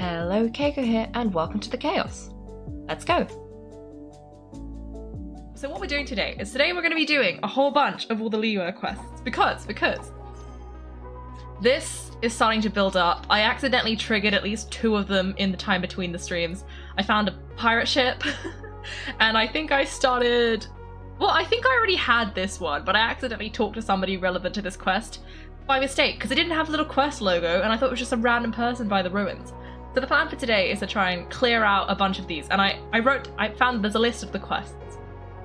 Hello, Kaiko here, and welcome to the chaos. Let's go. So what we're doing today is we're going to be doing a whole bunch of all the Liyue quests because this is starting to build up. I accidentally triggered at least 2 of them in the time between the streams. I found a pirate ship and I think I started... Well, I think I already had this one, but I accidentally talked to somebody relevant to this quest by mistake because it didn't have a little quest logo and I thought it was just a random person by the ruins. So the plan for today is to try and clear out a bunch of these, and I found there's a list of the quests.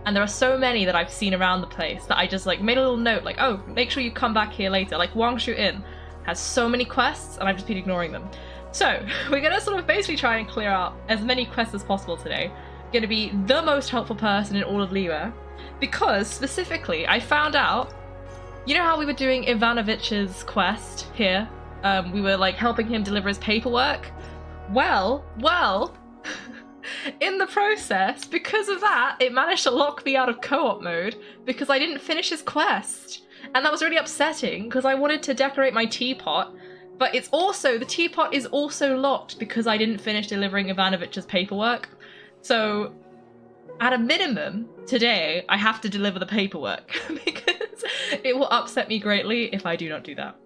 And there are so many that I've seen around the place that I just like made a little note like, oh, make sure you come back here later. Like Wangshu Inn has so many quests and I've just been ignoring them. So we're gonna sort of basically try and clear out as many quests as possible today. I'm gonna be the most helpful person in all of Liyue because specifically I found out, you know how we were doing Ivanovich's quest here? We were like helping him deliver his paperwork. Well, in the process, because of that, it managed to lock me out of co-op mode because I didn't finish his quest. And that was really upsetting because I wanted to decorate my teapot, but the teapot is also locked because I didn't finish delivering Ivanovich's paperwork. So, at a minimum, today, I have to deliver the paperwork because it will upset me greatly if I do not do that.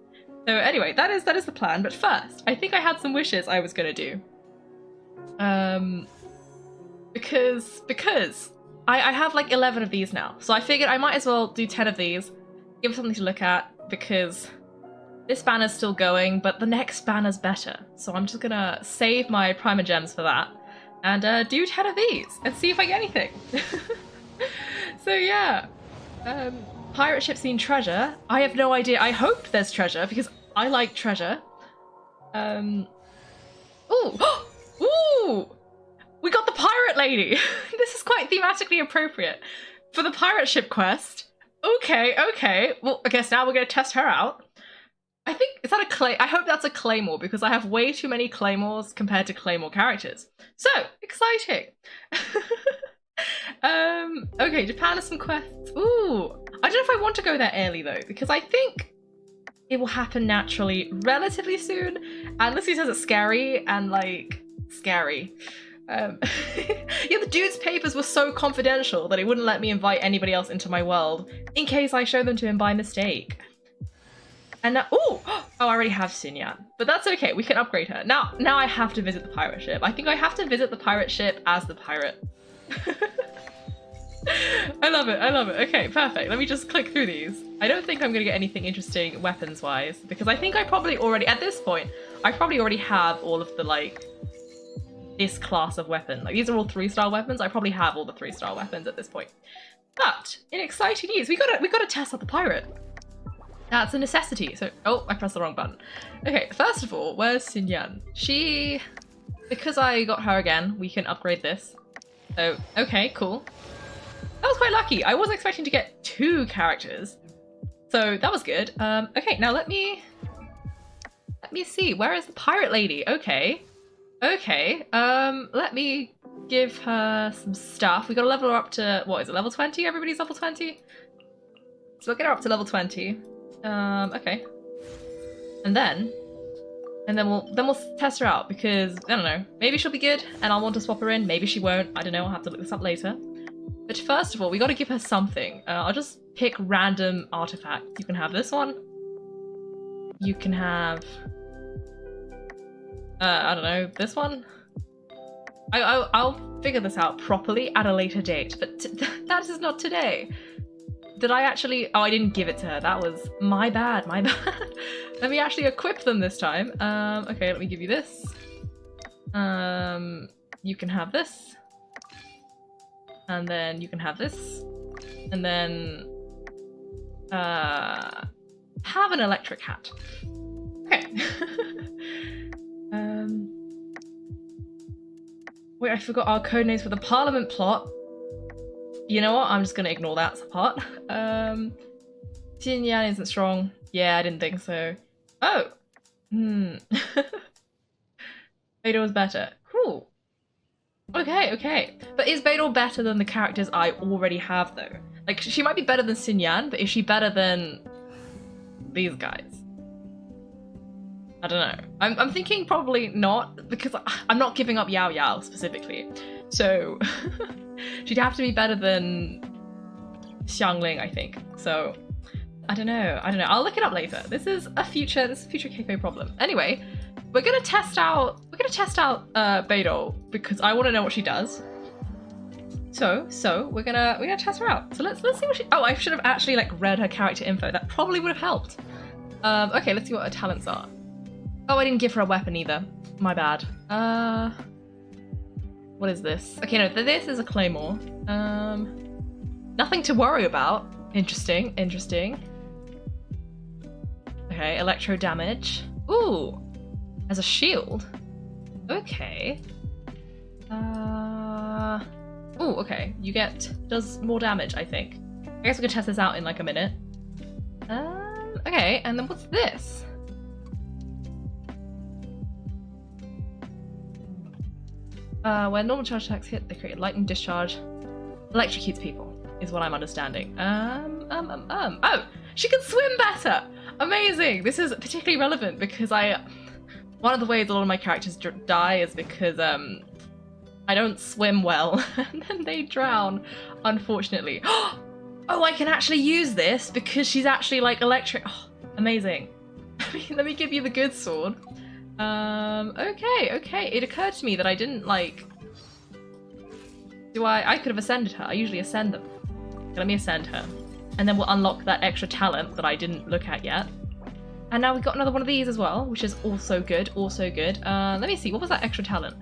So anyway, that is the plan, but first, I think I had some wishes I was gonna do. Because I have like 11 of these now, so I figured I might as well do 10 of these, give something to look at, because this banner's still going, but the next banner's better. So I'm just gonna save my primer gems for that, and do 10 of these, and see if I get anything. So yeah, pirate ship scene treasure. I have no idea. I hope there's treasure because I like treasure. Ooh, ooh, we got the pirate lady. This is quite thematically appropriate for the pirate ship quest. Okay. Well, I guess now we're gonna test her out. I think, is that a clay? I hope that's a claymore because I have way too many claymores compared to claymore characters. So exciting. Okay, Japan has some quests. Ooh, I don't know if I want to go there early though, because I think it will happen naturally relatively soon. And Lissy says it's scary and like, scary. Yeah, the dude's papers were so confidential that he wouldn't let me invite anybody else into my world in case I show them to him by mistake. And now, oh, I already have Xinyan, but that's okay, we can upgrade her. Now I have to visit the pirate ship. I think I have to visit the pirate ship as the pirate. I love it. Okay, perfect. Let me just click through these. I don't think I'm gonna get anything interesting weapons-wise, because I think I probably already, at this point, I probably already have all of the, like, this class of weapon. Like, these are all 3-star weapons. I probably have all the 3-star weapons at this point. But, in exciting news, we gotta test out the pirate. That's a necessity. So, oh, I pressed the wrong button. Okay, first of all, where's Xinyan? Because I got her again, we can upgrade this. So, okay, cool. That was quite lucky. I wasn't expecting to get 2 characters. So that was good. Okay, now let me see. Where is the pirate lady? Okay. Let me give her some stuff. We gotta level her up to, what is it, level 20? Everybody's level 20? So we'll get her up to level 20. Okay. And then we'll test her out because, I don't know, maybe she'll be good and I'll want to swap her in. Maybe she won't. I don't know. I'll have to look this up later. But first of all, we got to give her something. I'll just pick random artifacts. You can have this one. You can have... I don't know, this one? I'll figure this out properly at a later date, but that is not today. Did I actually... Oh, I didn't give it to her. That was my bad. Let me actually equip them this time. Okay, let me give you this. You can have this. And then you can have this. And then... have an electric hat. Okay. Wait, I forgot our codenames for the Parliament plot. You know what? I'm just gonna ignore that part. Xinyan isn't strong. Yeah, I didn't think so. Oh! Beidou was better. Cool. Okay. But is Beidou better than the characters I already have, though? Like, she might be better than Xinyan, but is she better than these guys? I don't know. I'm thinking probably not, because I'm not giving up Yao Yao specifically. So she'd have to be better than Xiangling, I think. So I don't know. I'll look it up later. This is a future Keiko problem. Anyway, we're gonna test out Beidou because I want to know what she does. So we're gonna test her out. So let's see what she. Oh, I should have actually like read her character info. That probably would have helped. Okay, let's see what her talents are. Oh, I didn't give her a weapon either. My bad. What is this? Okay, no, this is a claymore. Nothing to worry about. Interesting. Okay, electro damage. Ooh, as a shield. Okay. Ooh, okay. Does more damage, I think. I guess we can test this out in like a minute. Okay, and then what's this? When normal charge attacks hit, they create a lightning discharge. Electrocutes people, is what I'm understanding. Oh, she can swim better! Amazing! This is particularly relevant because one of the ways a lot of my characters die is because, I don't swim well, and then they drown, unfortunately. Oh, I can actually use this because she's actually like electric. Oh, amazing. Let me give you the good sword. Okay. It occurred to me that I didn't like. I could have ascended her. I usually ascend them. Okay, let me ascend her, and then we'll unlock that extra talent that I didn't look at yet. And now we've got another one of these as well, which is also good. Let me see. What was that extra talent?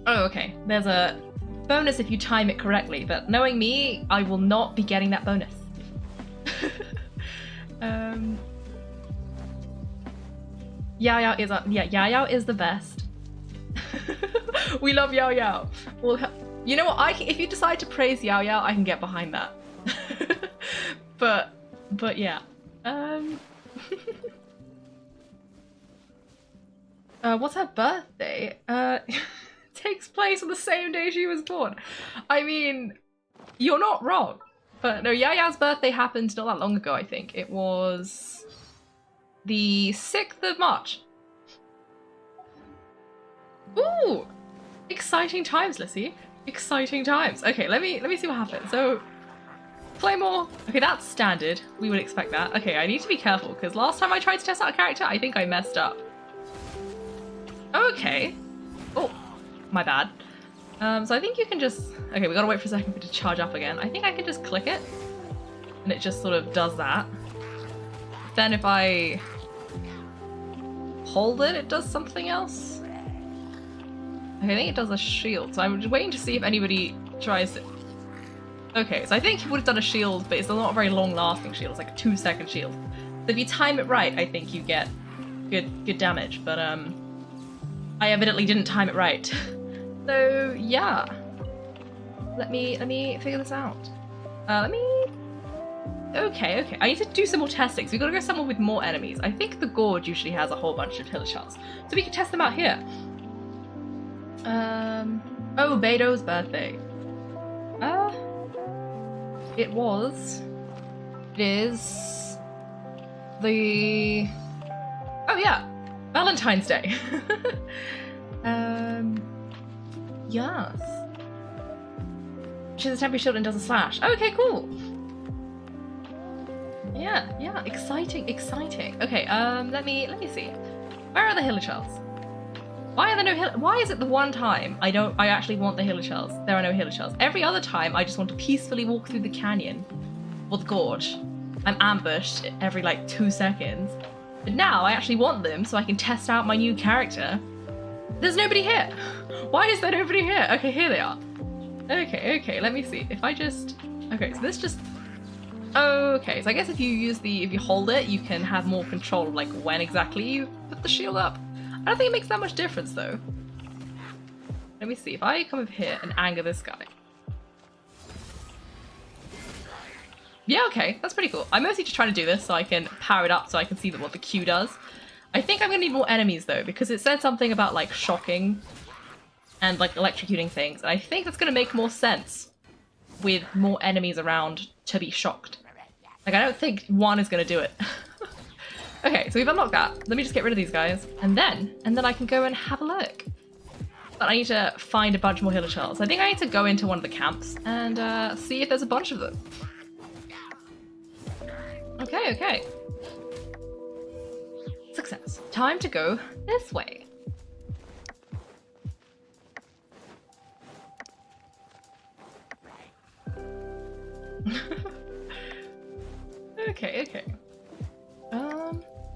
Oh, okay. There's a bonus if you time it correctly, but knowing me, I will not be getting that bonus. Yao Yao is the best. We love Yao Yao. Well, you know what? If you decide to praise Yao Yao, I can get behind that. but yeah. What's her birthday? Takes place on the same day she was born. I mean, you're not wrong. But no, Yao Yao's birthday happened not that long ago, I think. It was the 6th of March. Ooh! Exciting times, Lissy. Exciting times. Okay, let me see what happens. So, Claymore. Okay, that's standard. We would expect that. Okay, I need to be careful, because last time I tried to test out a character, I think I messed up. Okay. Oh, my bad. So I think you can just... Okay, we gotta wait for a second for it to charge up again. I think I can just click it, and it just sort of does that. Then if I hold it, it does something else. Okay, I think it does a shield, so I'm just waiting to see if anybody tries it. Okay, so I think he would have done a shield, but it's not a very long-lasting shield. It's like a 2-second shield. So if you time it right, I think you get good damage, but I evidently didn't time it right. So yeah, let me figure this out. Okay. I need to do some more testing. So we gotta go somewhere with more enemies. I think the Gorge usually has a whole bunch of hillshots, so we can test them out here. Oh, Beidou's birthday. It is the... Oh yeah, Valentine's Day. Yes. She has a temporary shield and does a slash. Okay, cool. Yeah, exciting. Okay, let me see. Where are the hillshots? Why are there no Why is it the one time I actually want the hillshots? There are no hillshots. Every other time I just want to peacefully walk through the canyon or the gorge. I'm ambushed every like 2 seconds. But now I actually want them so I can test out my new character. There's nobody here. Why is there nobody here? Okay, here they are. Okay, let me see. If I just... Okay, so this just... Okay, so I guess if you hold it, you can have more control of like when exactly you put the shield up. I don't think it makes that much difference though. Let me see, if I come over here and anger this guy. Yeah, okay, that's pretty cool. I'm mostly just trying to do this so I can power it up so I can see what the Q does. I think I'm gonna need more enemies though, because it said something about like shocking and like electrocuting things, and I think that's gonna make more sense with more enemies around to be shocked. Like, I don't think one is gonna do it. Okay, so we've unlocked that. Let me just get rid of these guys. And then I can go and have a look. But I need to find a bunch more Hiller Shells. I think I need to go into one of the camps and see if there's a bunch of them. Okay, okay. Success. Time to go this way. Okay, okay.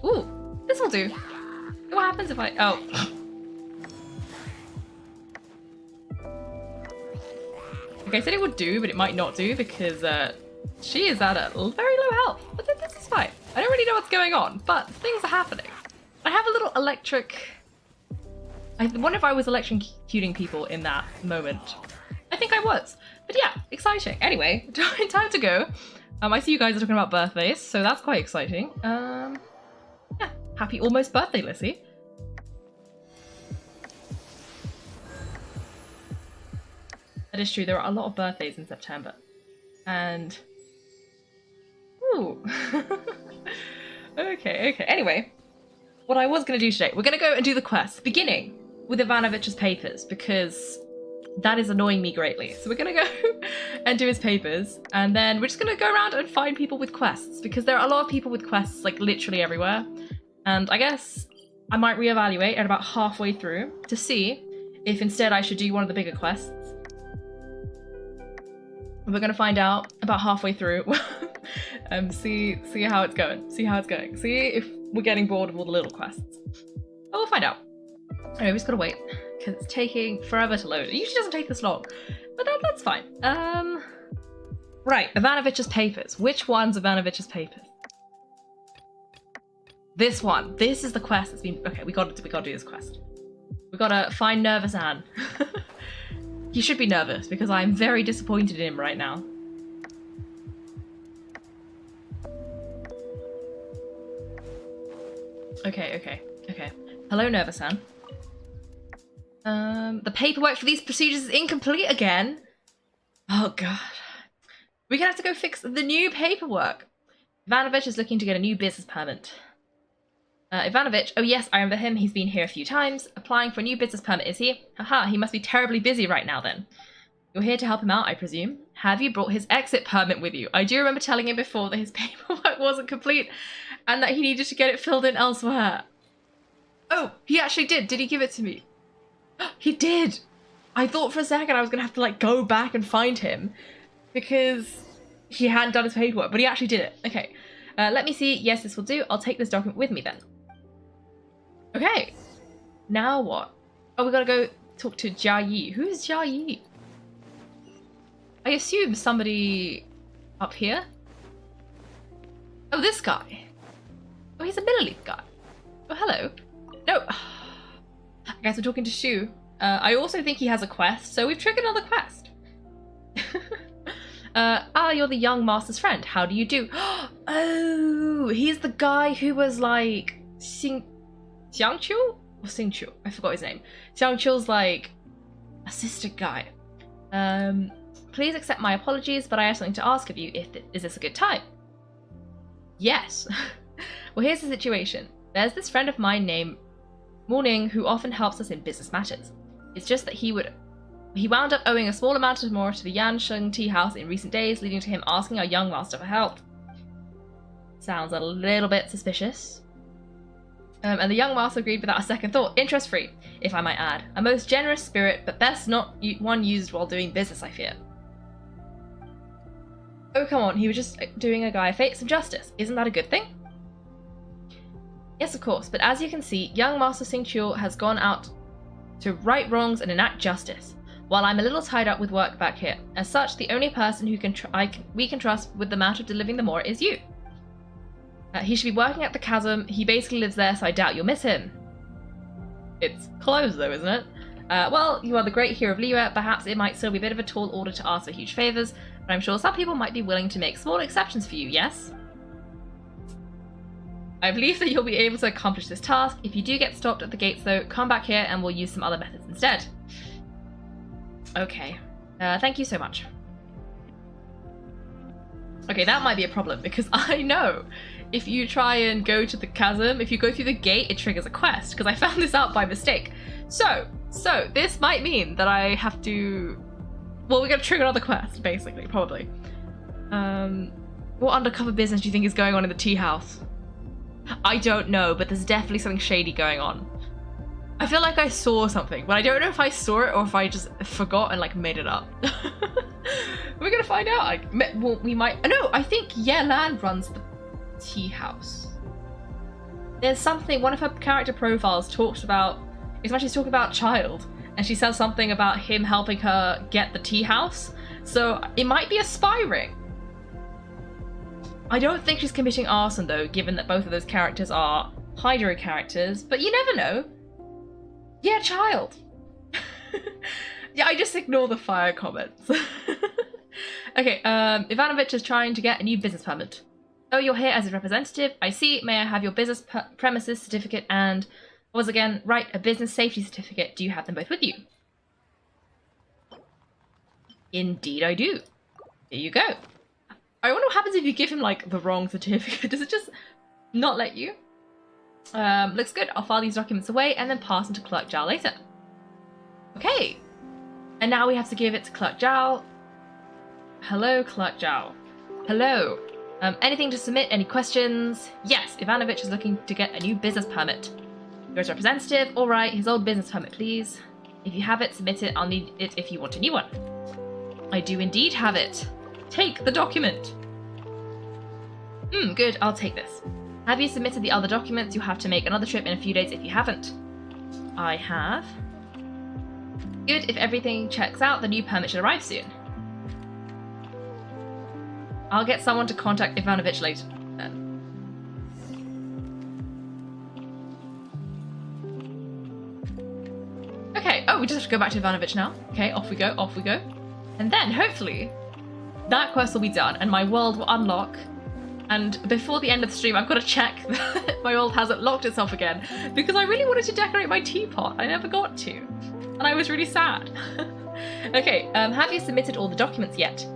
Ooh, this will do. What happens if I... Oh. Okay, I said it would do, but it might not do because she is at a very low health. But this is fine. I don't really know what's going on, but things are happening. I have a little electric... I wonder if I was electrocuting people in that moment. I think I was. But yeah, exciting. Anyway, time to go. I see you guys are talking about birthdays, so that's quite exciting. Yeah, happy almost birthday, Lissy. That is true, there are a lot of birthdays in September. And... Ooh. Okay, okay. Anyway, what I was going to do today, we're going to go and do the quest, beginning with Ivanovich's papers, because that is annoying me greatly. So we're going to go and do his papers, and then we're just going to go around and find people with quests, because there are a lot of people with quests, like, literally everywhere. And I guess I might reevaluate at about halfway through to see if instead I should do one of the bigger quests. We're going to find out about halfway through. See how it's going. See how it's going. See if we're getting bored of all the little quests. But we'll find out. Anyway, we just gotta wait, because it's taking forever to load. It usually doesn't take this long, but that's fine. Right, Ivanovich's papers. Which one's Ivanovich's papers? This one. This is the quest that's been... Okay, we gotta do this quest. We gotta find Nervous Anne. He should be nervous, because I'm very disappointed in him right now. Okay, okay, okay. Hello, Nervous Anne. The paperwork for these procedures is incomplete again. Oh, God. We're gonna have to go fix the new paperwork. Ivanovich is looking to get a new business permit. Ivanovich, oh yes, I remember him. He's been here a few times. Applying for a new business permit, is he? Haha, he must be terribly busy right now then. You're here to help him out, I presume. Have you brought his exit permit with you? I do remember telling him before that his paperwork wasn't complete and that he needed to get it filled in elsewhere. Oh, he actually did. Did he give it to me? He did. I thought for a second I was going to have to, like, go back and find him because he hadn't done his paperwork, but he actually did it. Okay. Let me see. Yes, this will do. I'll take this document with me then. Okay. Now what? Oh, we gotta go talk to Jia Yi. Who is Jia Yi? I assume somebody up here? Oh, this guy. Oh, he's a Middle East guy. Oh, hello. No. I guess we're talking to Shu. I also think he has a quest, so we've triggered another quest. You're the young master's friend. How do you do? Oh, he's the guy who was like Xiangqiu or Xingqiu? I forgot his name. Xiangqiu's like assistant guy. Please accept my apologies, but I have something to ask of you. Is this a good time? Yes. Well, here's the situation. There's this friend of mine named Morning who often helps us in business matters. It's just that he wound up owing a small amount of more to the Yansheng tea house in recent days, leading to him asking our young master for help. Sounds a little bit suspicious. And the young master agreed without a second thought, interest-free, if I might add. A most generous spirit, but best not one used while doing business, I fear. Oh, come on, he was just doing a guy a fate some justice. Isn't that a good thing? Yes, of course, but as you can see, young Master Xingqiu has gone out to right wrongs and enact justice, while I'm a little tied up with work back here. As such, the only person who we can trust with the matter of delivering the more is you. He should be working at the chasm. He basically lives there, so I doubt you'll miss him. It's closed though, isn't it? Well, you are the great hero of Liyue. Perhaps it might still be a bit of a tall order to ask for huge favors, but I'm sure some people might be willing to make small exceptions for you, yes? I believe that you'll be able to accomplish this task. If you do get stopped at the gates though, come back here and we'll use some other methods instead. Okay. Thank you so much. Okay, that might be a problem, because I know if you try and go to the chasm, if you go through the gate, it triggers a quest, because I found this out by mistake. So this might mean that I have to... Well, we're going to trigger another quest, basically, probably. What undercover business do you think is going on in the tea house? I don't know, but there's definitely something shady going on. I feel like I saw something, but I don't know if I saw it or if I just forgot and like made it up. We're gonna find out. Well, we might. No, I think Yelan runs the tea house. There's something. One of her character profiles talks about. It's when she's talking about Child, and she says something about him helping her get the tea house. So it might be a spy ring. I don't think she's committing arson though, given that both of those characters are Hydro characters. But you never know. Yeah, Child. Yeah, I just ignore the fire comments. Okay, Ivanovich is trying to get a new business permit. Oh, you're here as a representative. I see. May I have your business premises certificate and, once again, right, a business safety certificate. Do you have them both with you? Indeed I do. Here you go. I wonder what happens if you give him, like, the wrong certificate. Does it just not let you? Looks good. I'll file these documents away and then pass them to Clerk Zhao later. Okay. And now we have to give it to Clerk Zhao. Hello, Clerk Zhao. Hello. Anything to submit? Any questions? Yes, Ivanovich is looking to get a new business permit. You're his representative? Alright, his old business permit, please. If you have it, submit it. I'll need it if you want a new one. I do indeed have it. Take the document. Good, I'll take this. Have you submitted the other documents? You'll have to make another trip in a few days if you haven't. I have. Good, if everything checks out, the new permit should arrive soon. I'll get someone to contact Ivanovich later. Okay, oh, we just have to go back to Ivanovich now. Okay, off we go, off we go. And then, hopefully, that quest will be done and my world will unlock. And before the end of the stream, I've got to check that my world hasn't locked itself again, because I really wanted to decorate my teapot. I never got to. And I was really sad. Okay, have you submitted all the documents yet?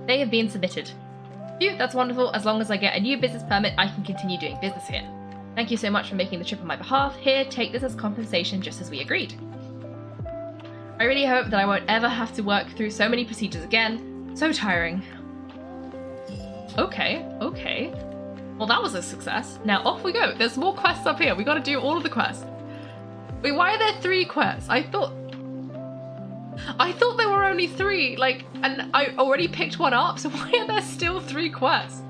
They have been submitted. Phew, that's wonderful. As long as I get a new business permit, I can continue doing business here. Thank you so much for making the trip on my behalf. Here, take this as compensation just as we agreed. I really hope that I won't ever have to work through so many procedures again. So tiring. Okay, okay. Well, that was a success. Now off we go. There's more quests up here. We got to do all of the quests. Wait, why are there 3 quests? I thought there were only 3. Like, and I already picked one up. So why are there still 3 quests?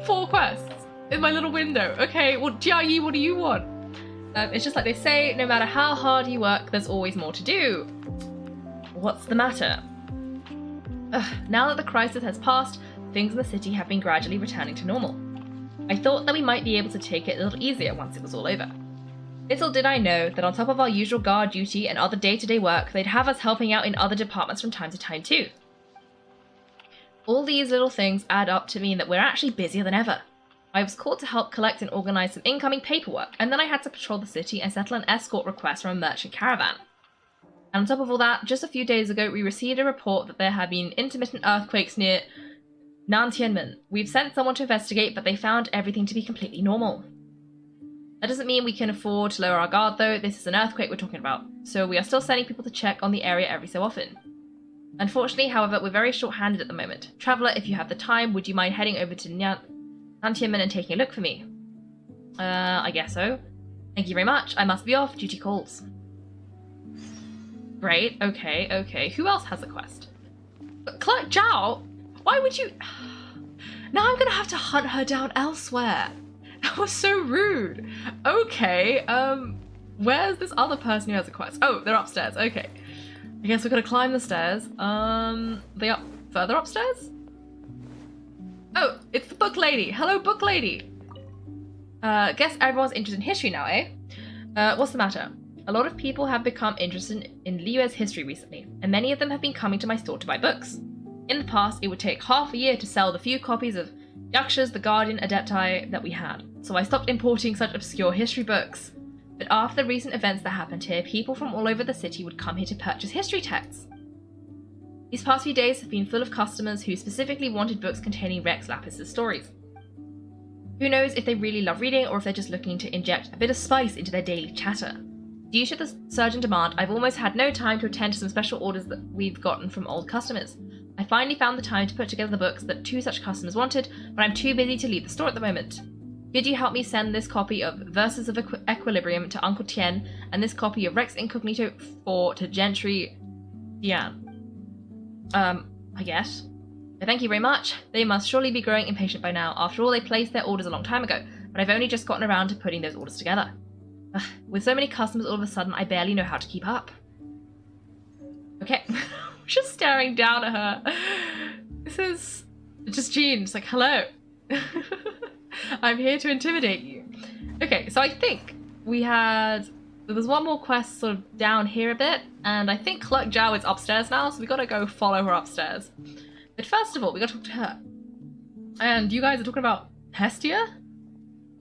4 quests in my little window. Okay, well, Jiayi, what do you want? It's just like they say, no matter how hard you work, there's always more to do. What's the matter? Now that the crisis has passed, things in the city have been gradually returning to normal. I thought that we might be able to take it a little easier once it was all over. Little did I know that on top of our usual guard duty and other day-to-day work, they'd have us helping out in other departments from time to time too. All these little things add up to mean that we're actually busier than ever. I was called to help collect and organise some incoming paperwork, and then I had to patrol the city and settle an escort request from a merchant caravan. And on top of all that, just a few days ago we received a report that there had been intermittent earthquakes near Nantianmen. We've sent someone to investigate, but they found everything to be completely normal. That doesn't mean we can afford to lower our guard though. This is an earthquake we're talking about, so we are still sending people to check on the area every so often. Unfortunately, however, we're very short-handed at the moment. Traveller, if you have the time, would you mind heading over to Nantianmen and taking a look for me? I guess so. Thank you very much. I must be off. Duty calls. Great. Okay, okay. Who else has a quest? Clerk Zhao? Why would you... Now I'm gonna have to hunt her down elsewhere. That was so rude. Okay, where's this other person who has a quest? Oh, they're upstairs. Okay. I guess we're gonna climb the stairs. They up further upstairs? Oh, it's the book lady. Hello, book lady. Guess everyone's interested in history now, eh? What's the matter? A lot of people have become interested in Liyue's history recently, and many of them have been coming to my store to buy books. In the past, it would take half a year to sell the few copies of Yakshas, the Guardian, Adepti that we had, so I stopped importing such obscure history books. But after the recent events that happened here, people from all over the city would come here to purchase history texts. These past few days have been full of customers who specifically wanted books containing Rex Lapis's stories. Who knows if they really love reading or if they're just looking to inject a bit of spice into their daily chatter. Due to the surge in demand, I've almost had no time to attend to some special orders that we've gotten from old customers. I finally found the time to put together the books that 2 such customers wanted, but I'm too busy to leave the store at the moment. Could you help me send this copy of Verses of Equilibrium to Uncle Tien and this copy of Rex Incognito 4 to Gentry Dian? I guess. Thank you very much. They must surely be growing impatient by now. After all, they placed their orders a long time ago, but I've only just gotten around to putting those orders together. With so many customers all of a sudden, I barely know how to keep up. Okay. Just staring down at her. This is just Jean. It's like, hello. I'm here to intimidate you. Okay, so I think there was one more quest sort of down here a bit, and I think Clerk Zhao is upstairs now, so we gotta go follow her upstairs. But first of all, we gotta talk to her. And you guys are talking about Hestia?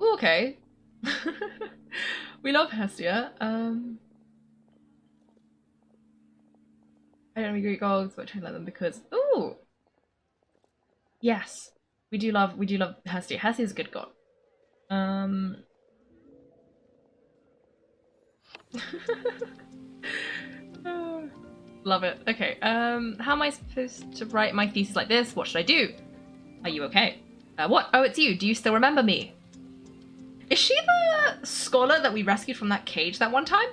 Ooh, okay. We love Hestia. I don't agree goals, but try to let them because ooh. Yes. We do love Hestia. Hestia's a good god. Love it. Okay, how am I supposed to write my thesis like this? What should I do? Are you okay? What? Oh, it's you. Do you still remember me? Is she the scholar that we rescued from that cage that one time?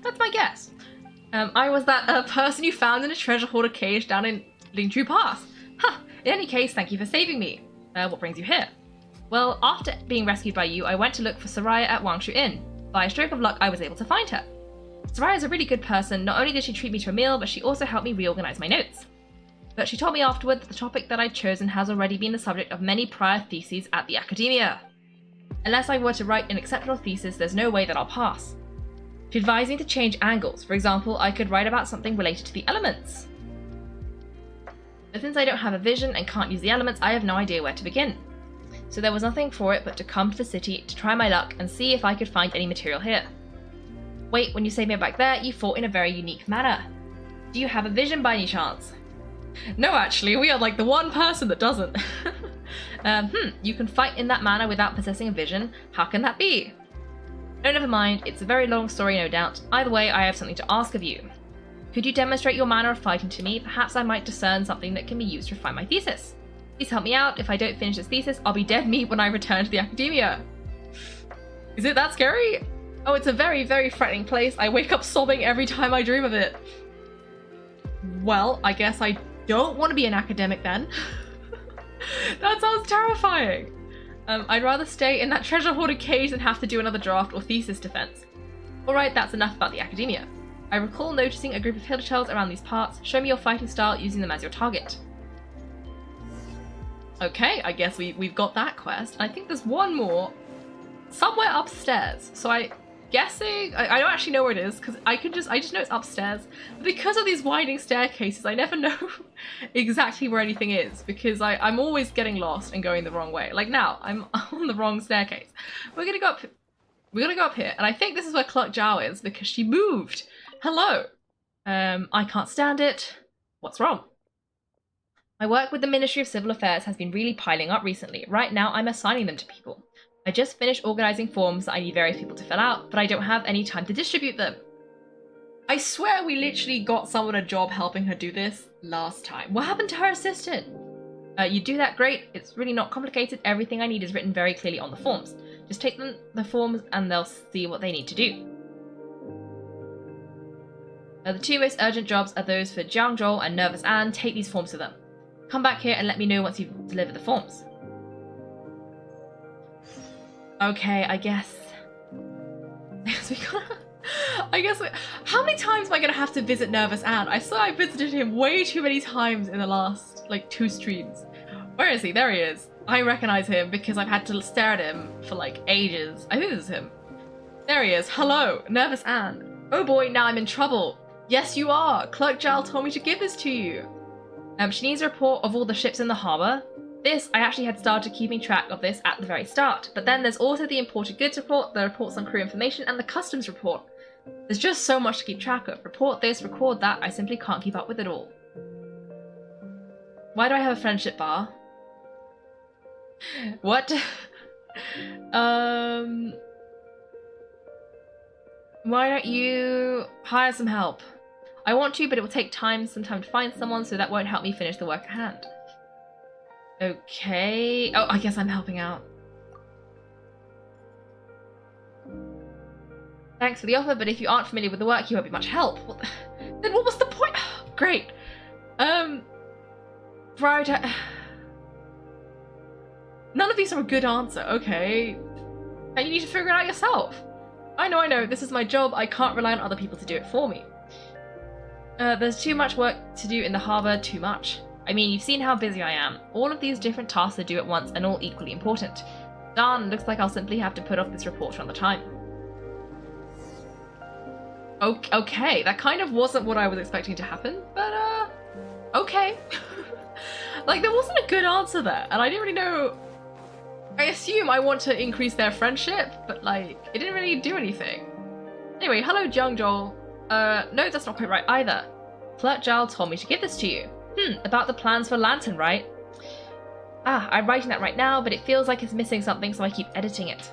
That's my guess. I was that person you found in a treasure hoarder cage down in Lingju Pass. Huh. In any case, thank you for saving me. What brings you here? Well, after being rescued by you, I went to look for Soraya at Wangshu Inn. By a stroke of luck, I was able to find her. Soraya is a really good person. Not only did she treat me to a meal, but she also helped me reorganize my notes. But she told me afterward that the topic that I'd chosen has already been the subject of many prior theses at the academia. Unless I were to write an exceptional thesis, there's no way that I'll pass. She advised me to change angles. For example, I could write about something related to the elements. But since I don't have a vision and can't use the elements, I have no idea where to begin. So there was nothing for it but to come to the city to try my luck and see if I could find any material here. Wait, when you saved me back there, you fought in a very unique manner. Do you have a vision by any chance? No, actually, we are like the one person that doesn't. You can fight in that manner without possessing a vision. How can that be? No, never mind. It's a very long story, no doubt. Either way, I have something to ask of you. Could you demonstrate your manner of fighting to me? Perhaps I might discern something that can be used to refine my thesis. Please help me out. If I don't finish this thesis, I'll be dead meat when I return to the academia. Is it that scary? Oh, it's a very, very frightening place. I wake up sobbing every time I dream of it. Well, I guess I don't want to be an academic then. That sounds terrifying. I'd rather stay in that treasure hoarder cage than have to do another draft or thesis defense. Alright, that's enough about the academia. I recall noticing a group of hilltails around these parts. Show me your fighting style using them as your target. Okay, I guess we've got that quest. I think there's one more somewhere upstairs. So I don't actually know where it is because I just know it's upstairs. But because of these winding staircases, I never know exactly where anything is because I'm always getting lost and going the wrong way. Like now, I'm on the wrong staircase. We're gonna go up here, and I think this is where Clerk Zhao is because she moved. Hello. I can't stand it. What's wrong? My work with the Ministry of Civil Affairs has been really piling up recently. Right now, I'm assigning them to people. I just finished organizing forms that I need various people to fill out, but I don't have any time to distribute them. I swear we literally got someone a job helping her do this last time. What happened to her assistant? You do that great. It's really not complicated. Everything I need is written very clearly on the forms. Just take them the forms and they'll see what they need to do. The 2 most urgent jobs are those for Jiang Zhou and Nervous Anne. Take these forms to them. Come back here and let me know once you've delivered the forms. Okay, I guess how many times am I gonna have to visit Nervous Anne? I saw I visited him way too many times in the last, like, 2 streams. Where is he? There he is. I recognize him because I've had to stare at him for, like, ages. I think this is him. There he is. Hello, Nervous Anne. Oh boy, now I'm in trouble. Yes, you are. Clerk Zhao told me to give this to you. She needs a report of all the ships in the harbour. This, I actually had started keeping track of this at the very start, but then there's also the imported goods report, the reports on crew information, and the customs report. There's just so much to keep track of. Report this, record that, I simply can't keep up with it all. Why do I have a friendship bar? What? Why don't you hire some help? I want to, but it will take some time to find someone, so that won't help me finish the work at hand. Okay. Oh, I guess I'm helping out. Thanks for the offer, but if you aren't familiar with the work, you won't be much help. Then what was the point? Great. Right. None of these are a good answer, okay. And you need to figure it out yourself. I know, this is my job. I can't rely on other people to do it for me. There's too much work to do in the harbour, too much. I mean, you've seen how busy I am. All of these different tasks to do at once and all equally important. Darn, looks like I'll simply have to put off this report for another time. Okay, that kind of wasn't what I was expecting to happen, but okay. Like, there wasn't a good answer there, and I didn't really know. I assume I want to increase their friendship, but like, it didn't really do anything. Anyway, hello, Young Joel. No, that's not quite right either. Flirt Joel told me to give this to you. About the plans for Lantern, right? I'm writing that right now, but it feels like it's missing something, so I keep editing it.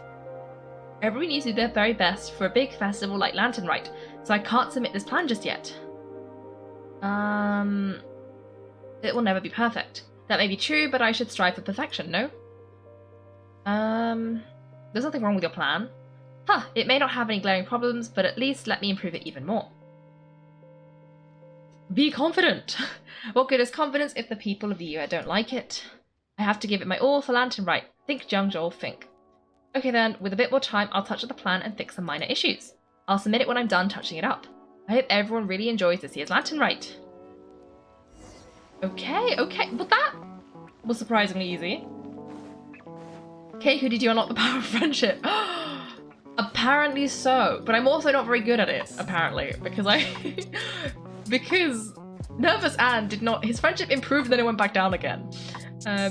Everyone needs to do their very best for a big festival like Lantern, right? So I can't submit this plan just yet. It will never be perfect. That may be true, but I should strive for perfection, no? There's nothing wrong with your plan. It may not have any glaring problems, but at least let me improve it even more. Be confident! What good is confidence if the people of Liyue don't like it? I have to give it my all for Lantern, right? Think, Young Joel, think. Okay then, with a bit more time, I'll touch up the plan and fix some minor issues. I'll submit it when I'm done touching it up. I hope everyone really enjoys this year's Lantern Rite. Okay, well that was surprisingly easy. Kaiko, did you unlock the power of friendship? Apparently so, but I'm also not very good at it, apparently, because because Nervous Anne did not, his friendship improved and then it went back down again.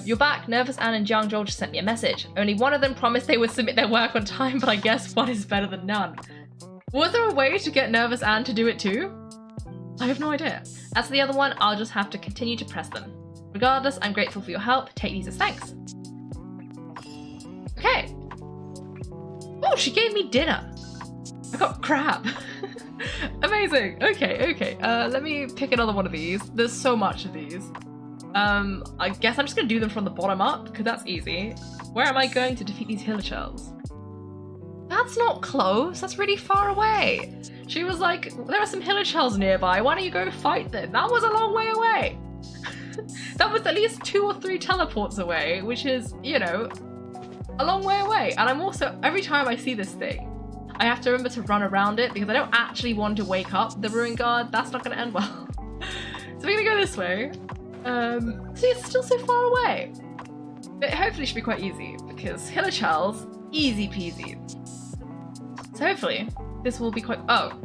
You're back. Nervous Anne and Young Joel just sent me a message. Only one of them promised they would submit their work on time, but I guess one is better than none. Was there a way to get Nervous Anne to do it too? I have no idea. As for the other one, I'll just have to continue to press them. Regardless, I'm grateful for your help. Take these as thanks. Okay. Oh, she gave me dinner. I got crab. Amazing. Okay. Let me pick another one of these. There's so much of these. I guess I'm just gonna do them from the bottom up, because that's easy. Where am I going to defeat these Hilichurls? That's not close, that's really far away. She was like, there are some Hilichurls nearby, why don't you go fight them? That was a long way away. That was at least 2 or 3 teleports away, which is, you know, a long way away. And I'm also, every time I see this thing, I have to remember to run around it, because I don't actually want to wake up the Ruin Guard. That's not gonna end well. So we're gonna go this way. See, it's still so far away. But hopefully it should be quite easy, because Hilichurls, easy peasy. So hopefully this will be quite, oh.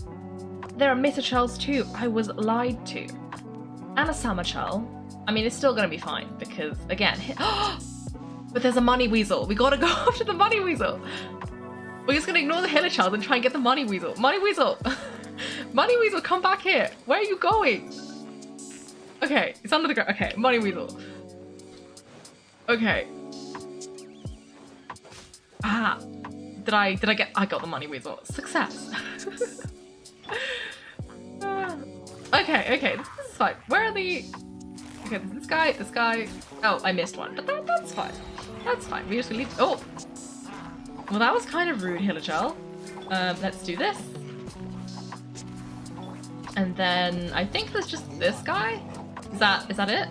There are Mythochurls too, I was lied to. And a Samachurl. I mean, it's still gonna be fine, because again, but there's a money weasel. We gotta go after the money weasel. We're just gonna ignore the Hilichurls and try and get the money weasel. Money weasel! Money weasel, come back here. Where are you going? Okay, it's under the ground. Okay, money weasel. Okay. Ah, I got the money weasel. Success. Okay, this is fine. Where are the? Okay, this guy. Oh, I missed one, but that's fine. That's fine. We just leave. Oh, well, that was kind of rude, Hilichurl. Let's do this, and then I think there's just this guy. Is that it?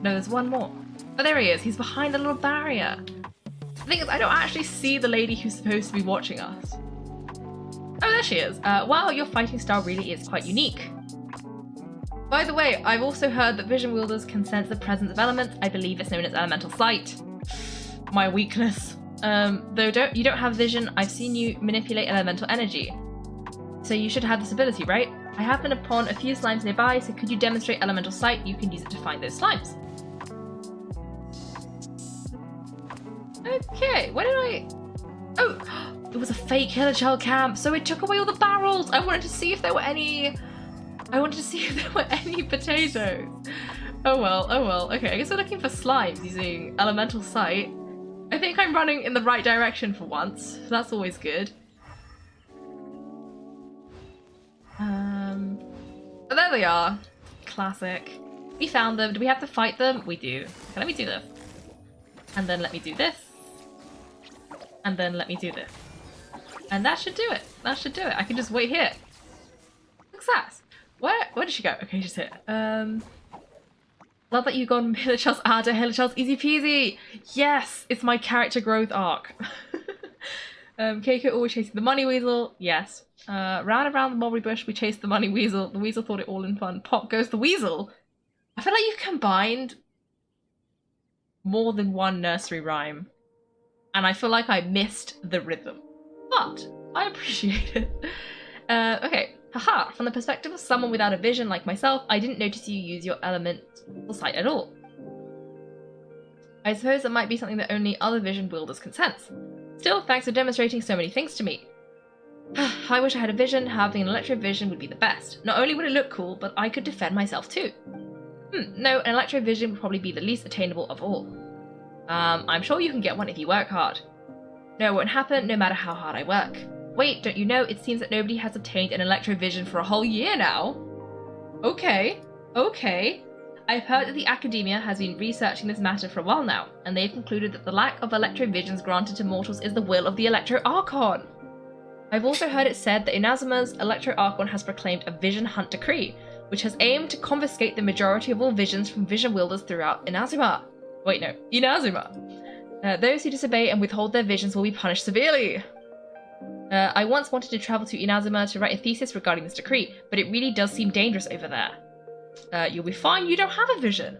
No, there's one more. Oh, there he is. He's behind the little barrier. The thing is, I don't actually see the lady who's supposed to be watching us. Oh, there she is. Wow, your fighting style really is quite unique. By the way, I've also heard that vision wielders can sense the presence of elements. I believe it's known as elemental sight. My weakness. Though you don't have vision, I've seen you manipulate elemental energy. So you should have this ability, right? I happen upon a few slimes nearby, so could you demonstrate elemental sight? You can use it to find those slimes. Okay, where did I... Oh, it was a fake Hilichurl camp, so it took away all the barrels. I wanted to see if there were any potatoes. Oh well, oh well. Okay, I guess we're looking for slimes using elemental sight. I think I'm running in the right direction for once, so that's always good. Oh, there they are. Classic. We found them. Do we have to fight them? We do. Okay, let me do this. And then let me do this. And then let me do this. And that should do it. That should do it. I can just wait here. Success. Where did she go? Okay, she's here. Love that you've gone Hilichurl's Ada, Hilichurl's easy peasy. Yes, it's my character growth arc. Kaiko always chasing the money weasel. Yes. Round and round the mulberry bush, we chased the money weasel. The weasel thought it all in fun. Pop goes the weasel. I feel like you've combined more than one nursery rhyme. And I feel like I missed the rhythm. But I appreciate it. Okay. Haha, from the perspective of someone without a vision like myself, I didn't notice you use your elemental sight at all. I suppose that might be something that only other vision wielders can sense. Still, thanks for demonstrating so many things to me. I wish I had a vision. Having an electro vision would be the best. Not only would it look cool, but I could defend myself too. No, an electro vision would probably be the least attainable of all. I'm sure you can get one if you work hard. No, it won't happen no matter how hard I work. Wait, don't you know, it seems that nobody has obtained an electro vision for a whole year now? Okay, okay. I've heard that the academia has been researching this matter for a while now, and they've concluded that the lack of electro visions granted to mortals is the will of the Electro Archon. I've also heard it said that Inazuma's Electro Archon has proclaimed a vision hunt decree, which has aimed to confiscate the majority of all visions from vision wielders throughout Inazuma. Wait, no, Inazuma. Those who disobey and withhold their visions will be punished severely. I once wanted to travel to Inazuma to write a thesis regarding this decree, but it really does seem dangerous over there. You'll be fine, you don't have a vision.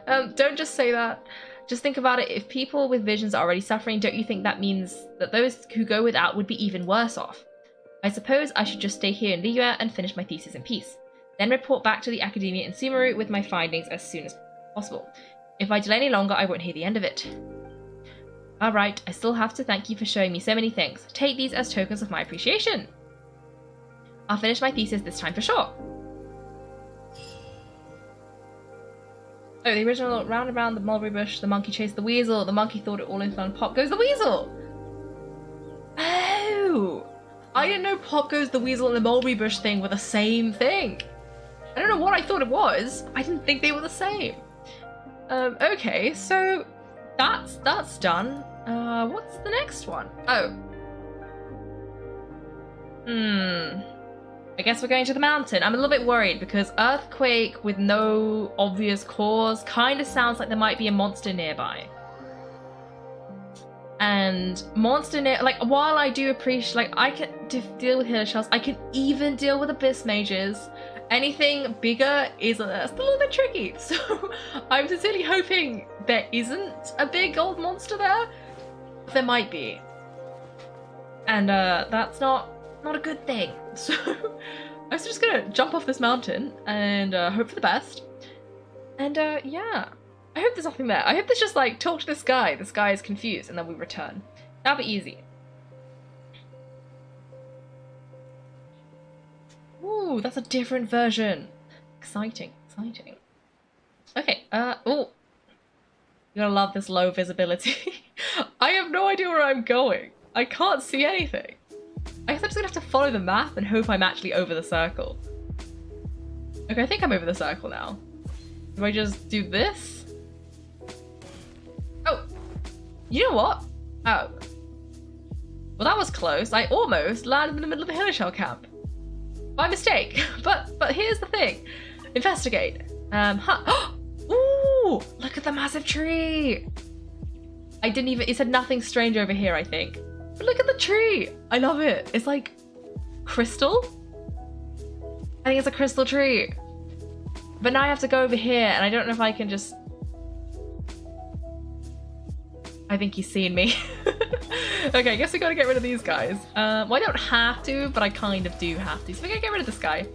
Don't just say that. Just think about it, if people with visions are already suffering, don't you think that means that those who go without would be even worse off? I suppose I should just stay here in Liyue and finish my thesis in peace. Then report back to the Academia in Sumeru with my findings as soon as possible. If I delay any longer, I won't hear the end of it. Alright, I still have to thank you for showing me so many things. Take these as tokens of my appreciation. I'll finish my thesis this time for sure. Oh, the original round and round the mulberry bush, the monkey chased the weasel, the monkey thought it all in fun, pop goes the weasel! Oh! I didn't know pop goes the weasel and the mulberry bush thing were the same thing. I don't know what I thought it was, but I didn't think they were the same. Okay, so that's done. What's the next one? Oh. I guess we're going to the mountain. I'm a little bit worried because earthquake with no obvious cause kind of sounds like there might be a monster nearby. And while I do appreciate, like, I can deal with Hilichurls, I can even deal with abyss mages. Anything bigger is a little bit tricky. So I'm sincerely hoping there isn't a big old monster there. There might be. And that's not a good thing. So I'm just gonna jump off this mountain and hope for the best. And yeah, I hope there's nothing there. I hope there's just like, talk to this guy is confused, and then we return. That'll be easy. Ooh, that's a different version. Exciting, exciting. Okay, oh. You're gonna love this low visibility. I have no idea where I'm going. I can't see anything. I guess I'm just gonna have to follow the map and hope I'm actually over the circle. Okay, I think I'm over the circle now. Do I just do this? Oh! You know what? Oh. Well, that was close. I almost landed in the middle of the Hilichurl camp. By mistake. But here's the thing. Investigate. Ooh! Look at the massive tree! It said nothing strange over here, I think. But look at the tree! I love it. It's like crystal? I think it's a crystal tree. But now I have to go over here, and I don't know if I can just... I think he's seen me. Okay, I guess we gotta get rid of these guys. Well, I don't have to, but I kind of do have to. So we're gonna get rid of this guy.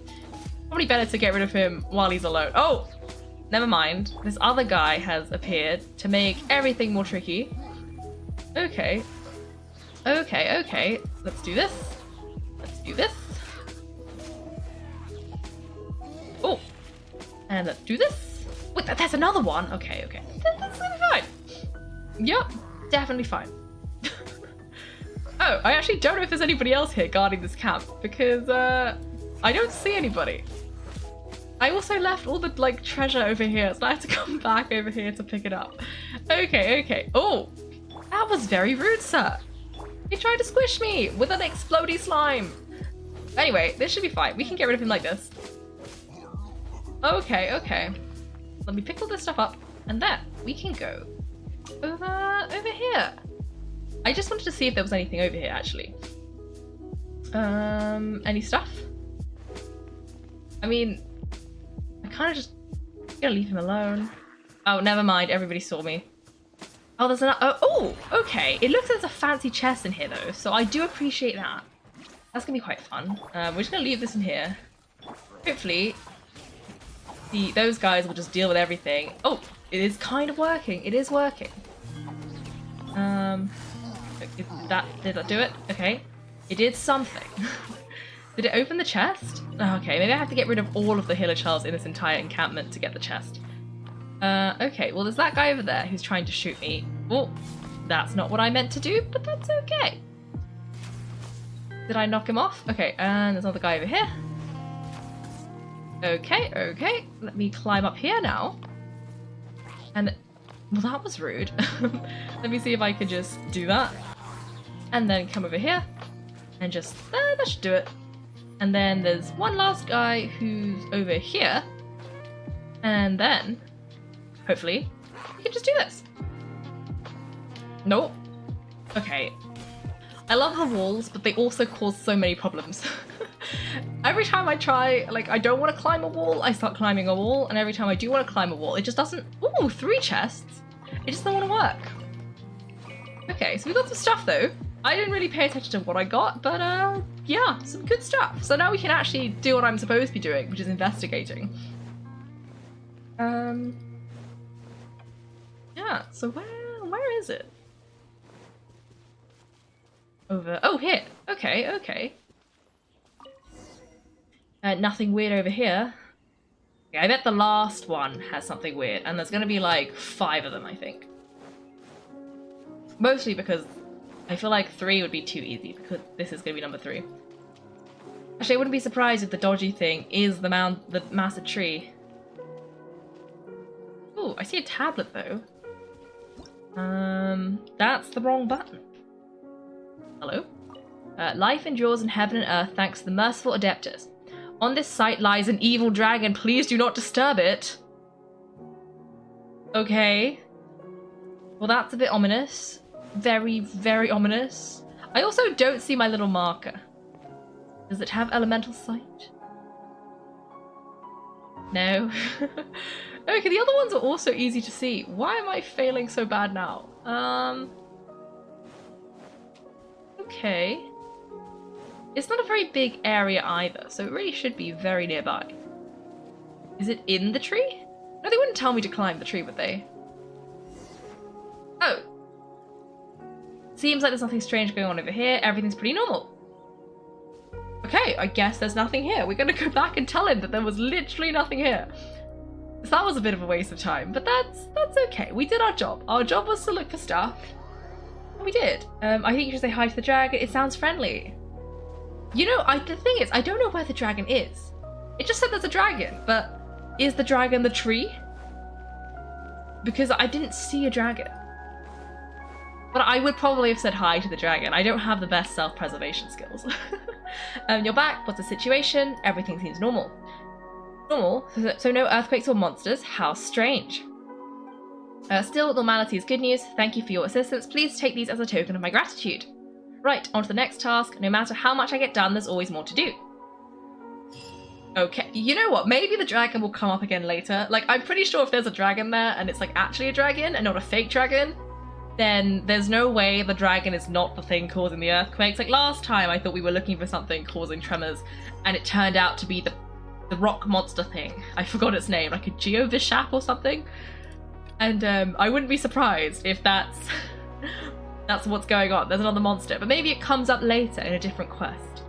Probably better to get rid of him while he's alone. Oh! Never mind. This other guy has appeared to make everything more tricky. Okay. Okay, okay. Let's do this. Let's do this. Oh! And let's do this. Wait, there's another one. Okay. That's gonna be fine. Yep, definitely fine. Oh, I actually don't know if there's anybody else here guarding this camp because I don't see anybody. I also left all the like treasure over here, so I have to come back over here to pick it up. Okay. Oh, that was very rude, sir. He tried to squish me with an explodey slime. Anyway, this should be fine. We can get rid of him like this. Okay. Let me pick all this stuff up, and then we can go over here. I just wanted to see if there was anything over here, actually. Any stuff? I mean, I kind of just gonna leave him alone. Oh, never mind. Everybody saw me. Oh, there's another. Oh, okay. It looks like there's a fancy chest in here, though, so I do appreciate that. That's gonna be quite fun. We're just gonna leave this in here. Hopefully, those guys will just deal with everything. Oh, it is kind of working. It is working. Did that do it? Okay. It did something. Did it open the chest? Okay, maybe I have to get rid of all of the Hillocharls in this entire encampment to get the chest. Okay, well there's that guy over there who's trying to shoot me. Oh, that's not what I meant to do, but that's okay. Did I knock him off? Okay, and there's another guy over here. Okay. Let me climb up here now. And, well, that was rude. Let me see if I can just do that. And then come over here. And just, that should do it. And then there's one last guy who's over here. And then, hopefully, we can just do this. Nope. Okay. I love the walls, but they also cause so many problems. Every time I try, like, I don't want to climb a wall, I start climbing a wall, and every time I do want to climb a wall, it just doesn't... Ooh, 3 chests! It just doesn't want to work. Okay, so we got some stuff, though. I didn't really pay attention to what I got, but, yeah, some good stuff. So now we can actually do what I'm supposed to be doing, which is investigating. Yeah, so where is it? Over... Oh, here! Okay. Nothing weird over here. Okay, I bet the last one has something weird, and there's gonna be like 5 of them, I think. Mostly because I feel like 3 would be too easy, because this is gonna be number 3. Actually, I wouldn't be surprised if the dodgy thing is the massive tree. Ooh, I see a tablet though. That's the wrong button. Hello? Life endures in heaven and earth thanks to the merciful Adeptus. On this site lies an evil dragon. Please do not disturb it. Okay. Well, that's a bit ominous. Very, very ominous. I also don't see my little marker. Does it have elemental sight? No. Okay, the other ones are also easy to see. Why am I failing so bad now? Okay. It's not a very big area either, so it really should be very nearby. Is it in the tree? No, they wouldn't tell me to climb the tree, would they? Oh. Seems like there's nothing strange going on over here. Everything's pretty normal. Okay, I guess there's nothing here. We're gonna go back and tell him that there was literally nothing here. So that was a bit of a waste of time, but that's okay. We did our job. Our job was to look for stuff. We did. I think you should say hi to the dragon. It sounds friendly. You know, the thing is, I don't know where the dragon is. It just said there's a dragon, but is the dragon the tree? Because I didn't see a dragon. But I would probably have said hi to the dragon. I don't have the best self-preservation skills. You're back. What's the situation? Everything seems normal. Normal? So no earthquakes or monsters? How strange. Still, normality is good news. Thank you for your assistance. Please take these as a token of my gratitude. Right, on to the next task. No matter how much I get done, there's always more to do. Okay, you know what? Maybe the dragon will come up again later. Like, I'm pretty sure if there's a dragon there and it's like actually a dragon and not a fake dragon, then there's no way the dragon is not the thing causing the earthquakes. Like last time I thought we were looking for something causing tremors and it turned out to be the rock monster thing. I forgot its name, like a Geovishap or something. And I wouldn't be surprised if that's that's what's going on. There's another monster, but maybe it comes up later in a different quest.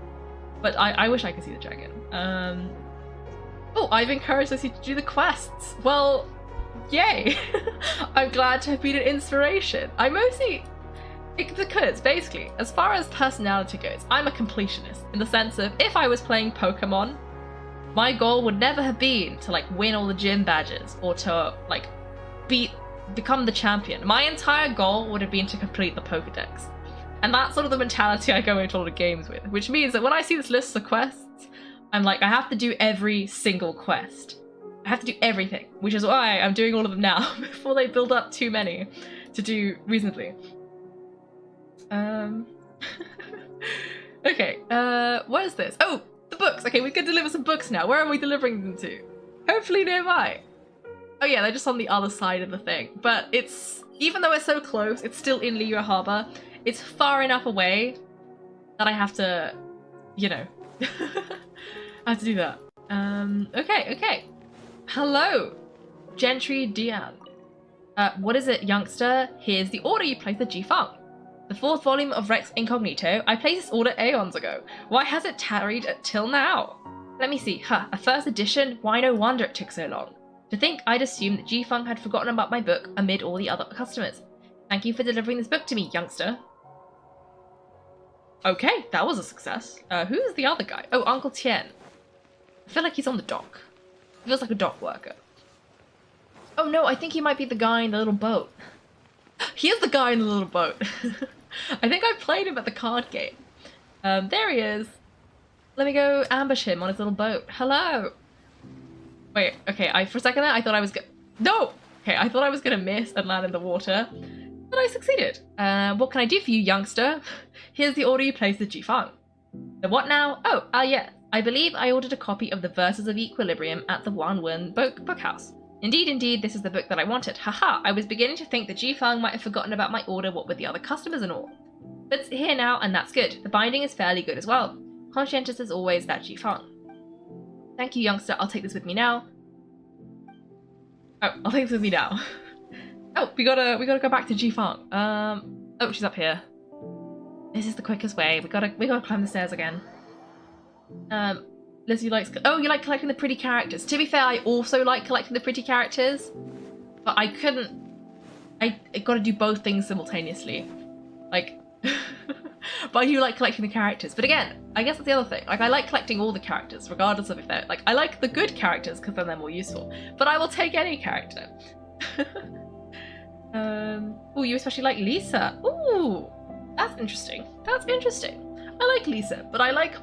But I wish I could see the dragon. Oh, I've encouraged Lucy to do the quests. Well, Yay! I'm glad to have been an inspiration. I mostly... Because, basically, as far as personality goes, I'm a completionist, in the sense of, if I was playing Pokemon, my goal would never have been to, like, win all the gym badges, or to, like, become the champion. My entire goal would have been to complete the Pokedex. And that's sort of the mentality I go into all the games with, which means that when I see this list of quests, I'm like, I have to do every single quest. I have to do everything, which is why I'm doing all of them now, before they build up too many to do reasonably. Okay, what is this? Oh, the books! Okay, we can deliver some books now. Where are we delivering them to? Hopefully nearby. Oh yeah, they're just on the other side of the thing. But it's, even though it's so close, it's still in Liyue Harbor. It's far enough away that I have to, you know, I have to do that. Okay. Hello, Gentry Dian. What is it, youngster? Here's the order you placed at G-Funk. The 4th volume of Rex Incognito. I placed this order aeons ago. Why has it tarried till now? Let me see. A first edition? Why no wonder it took so long. To think I'd assumed that G-Funk had forgotten about my book amid all the other customers. Thank you for delivering this book to me, youngster. Okay, that was a success. Who's the other guy? Oh, Uncle Tien. I feel like he's on the dock. He feels like a dock worker. Oh no, I think he might be the guy in the little boat. He is the guy in the little boat. I think I played him at the card game. There he is. Let me go ambush him on his little boat. Hello. Wait, okay, for a second there, I thought I was no! Okay, I thought I was gonna miss and land in the water, but I succeeded. What can I do for you, youngster? Here's the order you placed at G-Funk. The what now? Oh, yeah. I believe I ordered a copy of the Verses of Equilibrium at the Wanwen Bookhouse. Indeed, this is the book that I wanted. Haha, I was beginning to think that G-Funk might have forgotten about my order, what with the other customers and all. But it's here now, and that's good. The binding is fairly good as well. Conscientious as always, that G-Funk. Thank you, youngster. I'll take this with me now. Oh, I'll take this with me now. Oh, we gotta go back to G-Funk. Oh, she's up here. This is the quickest way. We gotta climb the stairs again. Lizzie likes... Oh, you like collecting the pretty characters. To be fair, I also like collecting the pretty characters. But I couldn't... I gotta do both things simultaneously. Like... But I do like collecting the characters. But again, I guess that's the other thing. Like, I like collecting all the characters, regardless of if they're... Like, I like the good characters because then they're more useful. But I will take any character. Oh, you especially like Lisa. Ooh, that's interesting. That's interesting. I like Lisa, but I like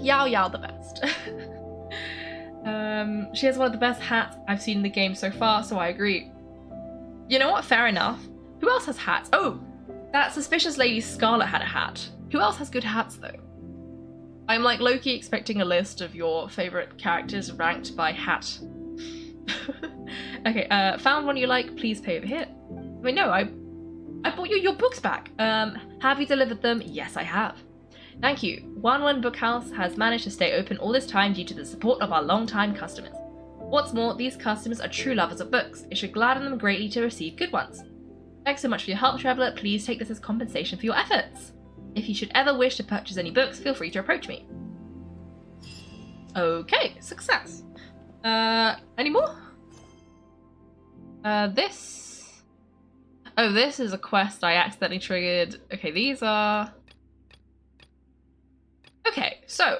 Yao Yao the best. She has one of the best hats I've seen in the game so far, so I agree. You know what? Fair enough. Who else has hats? Oh, that suspicious lady Scarlet had a hat. Who else has good hats, though? I'm like low-key expecting a list of your favorite characters ranked by hat. Okay, found one you like, please pay over here. Wait, no, I bought you your books back. Have you delivered them? Yes, I have. Thank you. Wanwen Bookhouse has managed to stay open all this time due to the support of our long-time customers. What's more, these customers are true lovers of books. It should gladden them greatly to receive good ones. Thanks so much for your help, Traveller. Please take this as compensation for your efforts. If you should ever wish to purchase any books, feel free to approach me. Okay, success. Any more? This... Oh, this is a quest I accidentally triggered. Okay, these are... Okay, so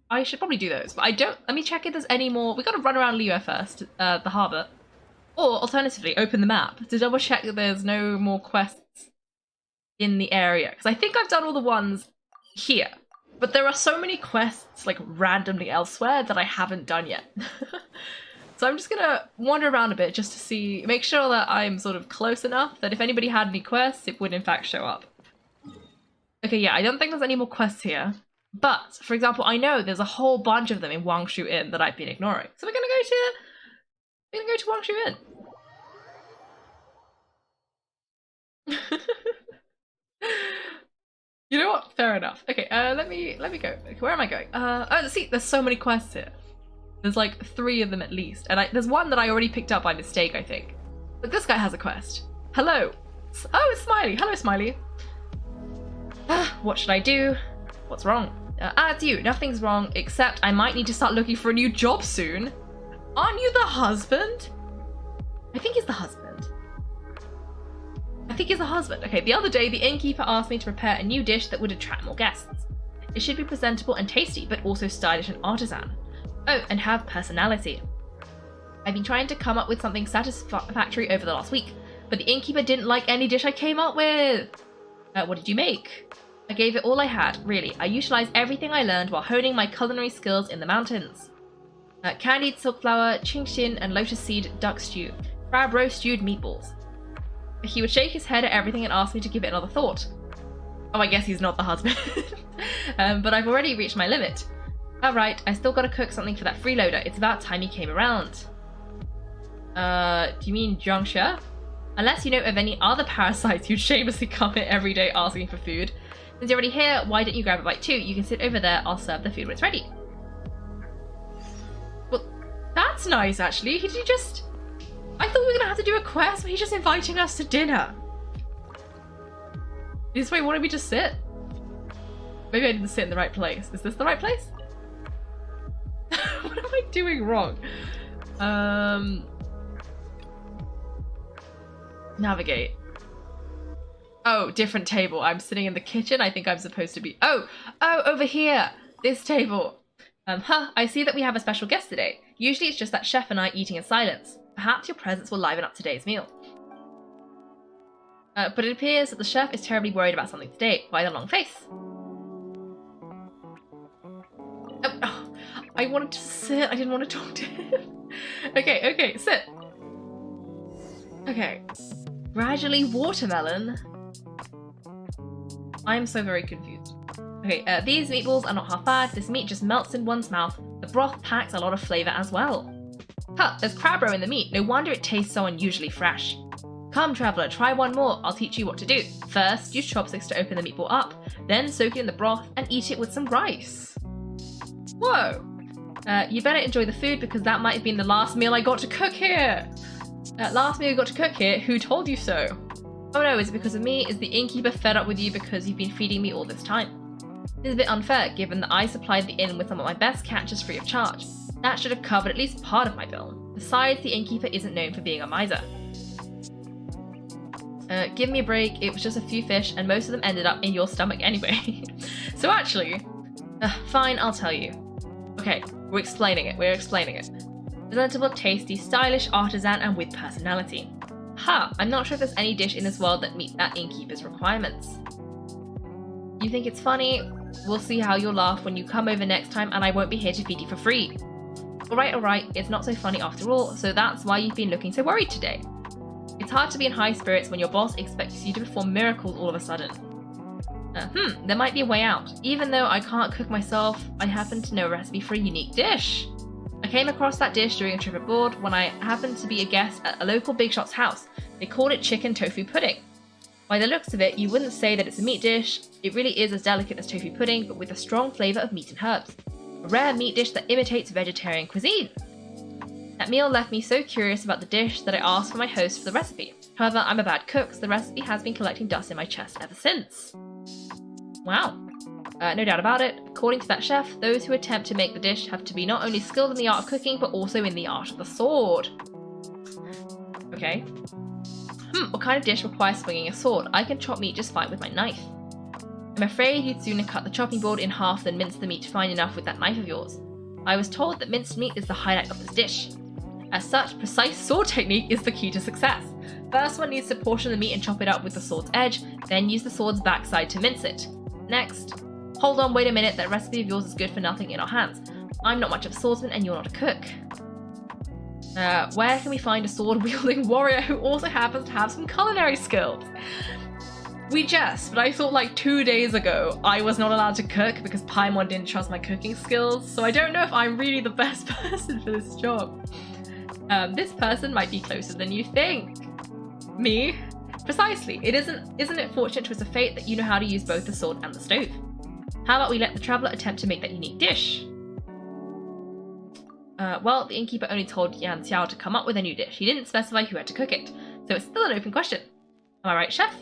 I should probably do those, but I don't... Let me check if there's any more... We gotta run around Liyue first, the harbour. Or, alternatively, open the map to double check that there's no more quests in the area. Because I think I've done all the ones here. But there are so many quests, like, randomly elsewhere that I haven't done yet. So I'm just gonna wander around a bit just to see... Make sure that I'm sort of close enough that if anybody had any quests, it would in fact show up. Okay, yeah, I don't think there's any more quests here. But, for example, I know there's a whole bunch of them in Wangshu Inn that I've been ignoring. So we're gonna go to Wangshu Inn. You know what? Fair enough. Okay, let me go. Okay, where am I going? Oh, see, there's so many quests here. There's like 3 of them at least. And there's one that I already picked up by mistake, I think. But this guy has a quest. Hello. Oh, it's Smiley. Hello, Smiley. What should I do? What's wrong? It's you. Nothing's wrong, except I might need to start looking for a new job soon. Aren't you the husband? I think he's the husband. Okay, the other day, the innkeeper asked me to prepare a new dish that would attract more guests. It should be presentable and tasty, but also stylish and artisan. Oh, and have personality. I've been trying to come up with something satisfactory over the last week, but the innkeeper didn't like any dish I came up with. What did you make? I gave it all I had, really. I utilized everything I learned while honing my culinary skills in the mountains. Candied silkflower, chingshin, and lotus seed duck stew. Crab roast stewed meatballs. He would shake his head at everything and ask me to give it another thought. Oh, I guess he's not the husband. But I've already reached my limit. Alright, I still gotta cook something for that freeloader. It's about time he came around. Do you mean Zhuangxia? Unless you know of any other parasites who'd shamelessly come here every day asking for food. Since you're already here, why don't you grab a bite too? You can sit over there, I'll serve the food when it's ready. Well, that's nice actually. Did you just... I thought we were gonna have to do a quest, but he's just inviting us to dinner. This way, wanted me to sit? Maybe I didn't sit in the right place. Is this the right place? What am I doing wrong? Navigate. Oh, different table. I'm sitting in the kitchen. I think I'm supposed to be... Oh, over here. This table. I see that we have a special guest today. Usually it's just that chef and I eating in silence. Perhaps your presence will liven up today's meal. But it appears that the chef is terribly worried about something today. Why the long face? Oh, I wanted to sit. I didn't want to talk to him. Okay, sit. Okay. Gradually watermelon. I am so very confused. Okay, these meatballs are not half bad. This meat just melts in one's mouth. The broth packs a lot of flavour as well. Huh, there's crab roe in the meat. No wonder it tastes so unusually fresh. Come, traveller, try one more. I'll teach you what to do. First, use chopsticks to open the meatball up, then soak it in the broth and eat it with some rice. Whoa! You better enjoy the food because that might have been the last meal I got to cook here. Who told you so? Oh no, is it because of me? Is the innkeeper fed up with you because you've been feeding me all this time? It's a bit unfair given that I supplied the inn with some of my best catches free of charge. That should have covered at least part of my bill. Besides, the innkeeper isn't known for being a miser. Give me a break, it was just a few fish and most of them ended up in your stomach anyway. So actually, fine, I'll tell you. Okay, we're explaining it. Presentable, tasty, stylish, artisan, and with personality. I'm not sure if there's any dish in this world that meets that innkeeper's requirements. You think it's funny? We'll see how you'll laugh when you come over next time and I won't be here to feed you for free. Alright, it's not so funny after all, so that's why you've been looking so worried today. It's hard to be in high spirits when your boss expects you to perform miracles all of a sudden. There might be a way out. Even though I can't cook myself, I happen to know a recipe for a unique dish. I came across that dish during a trip abroad when I happened to be a guest at a local big shot's house. They called it chicken tofu pudding. By the looks of it, you wouldn't say that it's a meat dish. It really is as delicate as tofu pudding, but with a strong flavour of meat and herbs. A rare meat dish that imitates vegetarian cuisine. That meal left me so curious about the dish that I asked for my host for the recipe. However, I'm a bad cook, so the recipe has been collecting dust in my chest ever since. Wow. No doubt about it. According to that chef, those who attempt to make the dish have to be not only skilled in the art of cooking, but also in the art of the sword. Okay. What kind of dish requires swinging a sword? I can chop meat just fine with my knife. I'm afraid you'd sooner cut the chopping board in half than mince the meat fine enough with that knife of yours. I was told that minced meat is the highlight of this dish. As such, precise sword technique is the key to success. First, one needs to portion the meat and chop it up with the sword's edge, then use the sword's backside to mince it. Next, hold on, wait a minute, that recipe of yours is good for nothing in our hands. I'm not much of a swordsman and you're not a cook. Where can we find a sword-wielding warrior who also happens to have some culinary skills? We jest, but I thought like 2 days ago I was not allowed to cook because Paimon didn't trust my cooking skills, so I don't know if I'm really the best person for this job. This person might be closer than you think. Me? Precisely. Isn't it fortunate twist of fate that you know how to use both the sword and the stove? How about we let the traveller attempt to make that unique dish? Well, the innkeeper only told Yan Xiao to come up with a new dish. He didn't specify who had to cook it, so it's still an open question. Am I right, chef?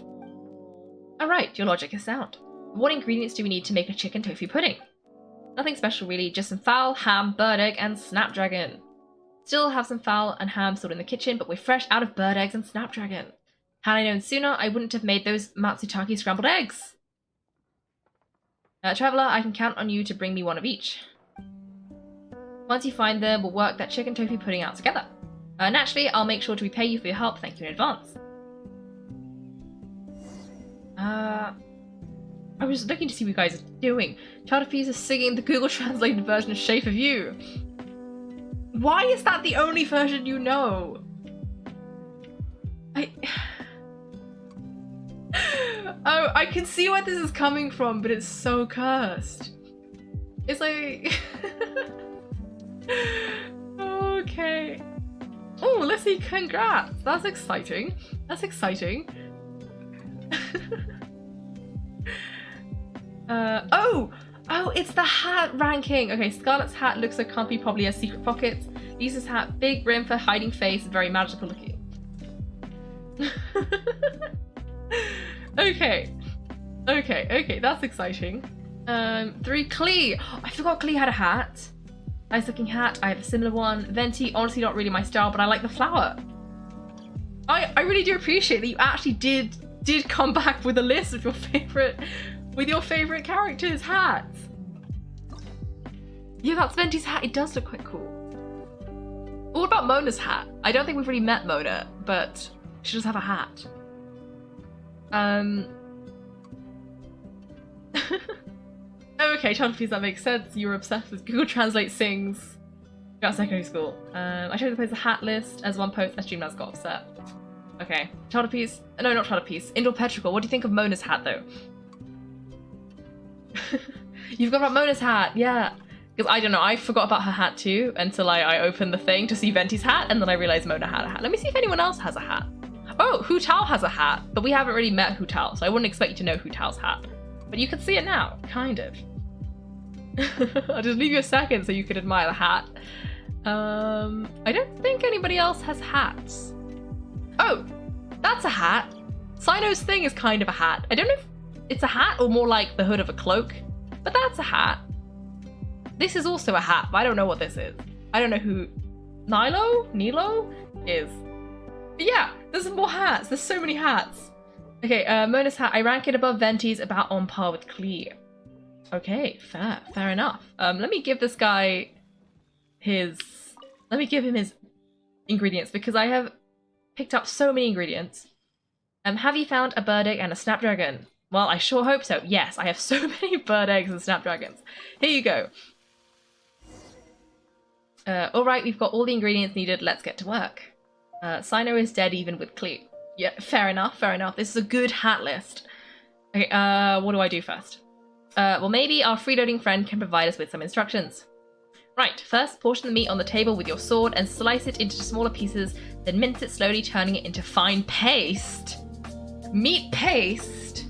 Alright, your logic is sound. What ingredients do we need to make a chicken tofu pudding? Nothing special really, just some fowl, ham, bird egg, and snapdragon. Still have some fowl and ham stored in the kitchen, but we're fresh out of bird eggs and snapdragon. Had I known sooner, I wouldn't have made those Matsutake scrambled eggs. Traveller, I can count on you to bring me one of each. Once you find them, we'll work that chicken tofu pudding out together. Naturally, I'll make sure to repay you for your help. Thank you in advance. I was looking to see what you guys are doing. Charterpiece is singing the Google translated version of Shape of You. Why is that the only version you know? Oh, I can see where this is coming from, but it's so cursed. It's like... Okay. Oh, let's see, congrats. That's exciting. That's exciting. Oh, it's the hat ranking. Okay, Scarlet's hat looks so comfy, probably has secret pockets. Lisa's hat, big brim for hiding face, very magical looking. Okay, that's exciting. 3, Klee. Oh, I forgot Klee had a hat. Nice looking hat. I have a similar one. Venti, honestly not really my style, but I like the flower. I really do appreciate that you actually did come back with a list of your favorite characters' hats. Yeah, that's Venti's hat. It does look quite cool. What about Mona's hat? I don't think we've really met Mona, but she does have a hat. Okay, Chantipies, that makes sense. You were obsessed with Google Translate sings throughout secondary school. I showed the post the hat list as one post, as Gymnast got upset. Okay, Chantipies. No, not Chantipies. Indoor Petrichor. What do you think of Mona's hat, though? You've got about Mona's hat, yeah. Because I don't know, I forgot about her hat too until I opened the thing to see Venti's hat, and then I realized Mona had a hat. Let me see if anyone else has a hat. Oh, Hu Tao has a hat, but we haven't really met Hu Tao, so I wouldn't expect you to know Hu Tao's hat. But you can see it now, kind of. I'll just leave you a second so you can admire the hat. I don't think anybody else has hats. Oh, that's a hat. Sino's thing is kind of a hat. I don't know if it's a hat or more like the hood of a cloak, but that's a hat. This is also a hat, but I don't know what this is. I don't know who Nilo is. But yeah, there's some more hats. There's so many hats. Okay, Mona's hat. I rank it above Venti's, about on par with Klee. Okay, fair enough. Let me give this guy his... Let me give him his ingredients, because I have picked up so many ingredients. Have you found a bird egg and a snapdragon? Well, I sure hope so. Yes, I have so many bird eggs and snapdragons. Here you go. Alright, we've got all the ingredients needed. Let's get to work. Sino is dead even with Klee. Yeah, fair enough. This is a good hat list. Okay, what do I do first? Well, maybe our freeloading friend can provide us with some instructions. Right, first portion the meat on the table with your sword and slice it into smaller pieces, then mince it slowly, turning it into fine paste. Meat paste?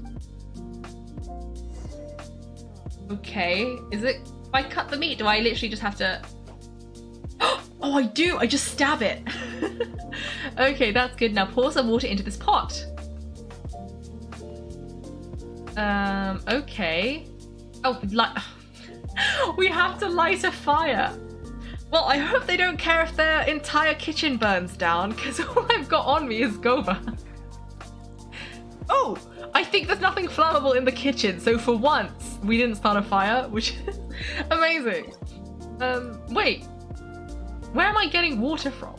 Okay, is it... If I cut the meat, do I literally just have to... Oh, I do! I just stab it! Okay, that's good. Now pour some water into this pot. Okay. Oh, we have to light a fire. Well, I hope they don't care if their entire kitchen burns down, because all I've got on me is Goba. Oh, I think there's nothing flammable in the kitchen, so for once, we didn't start a fire, which is amazing. Wait. Where am I getting water from?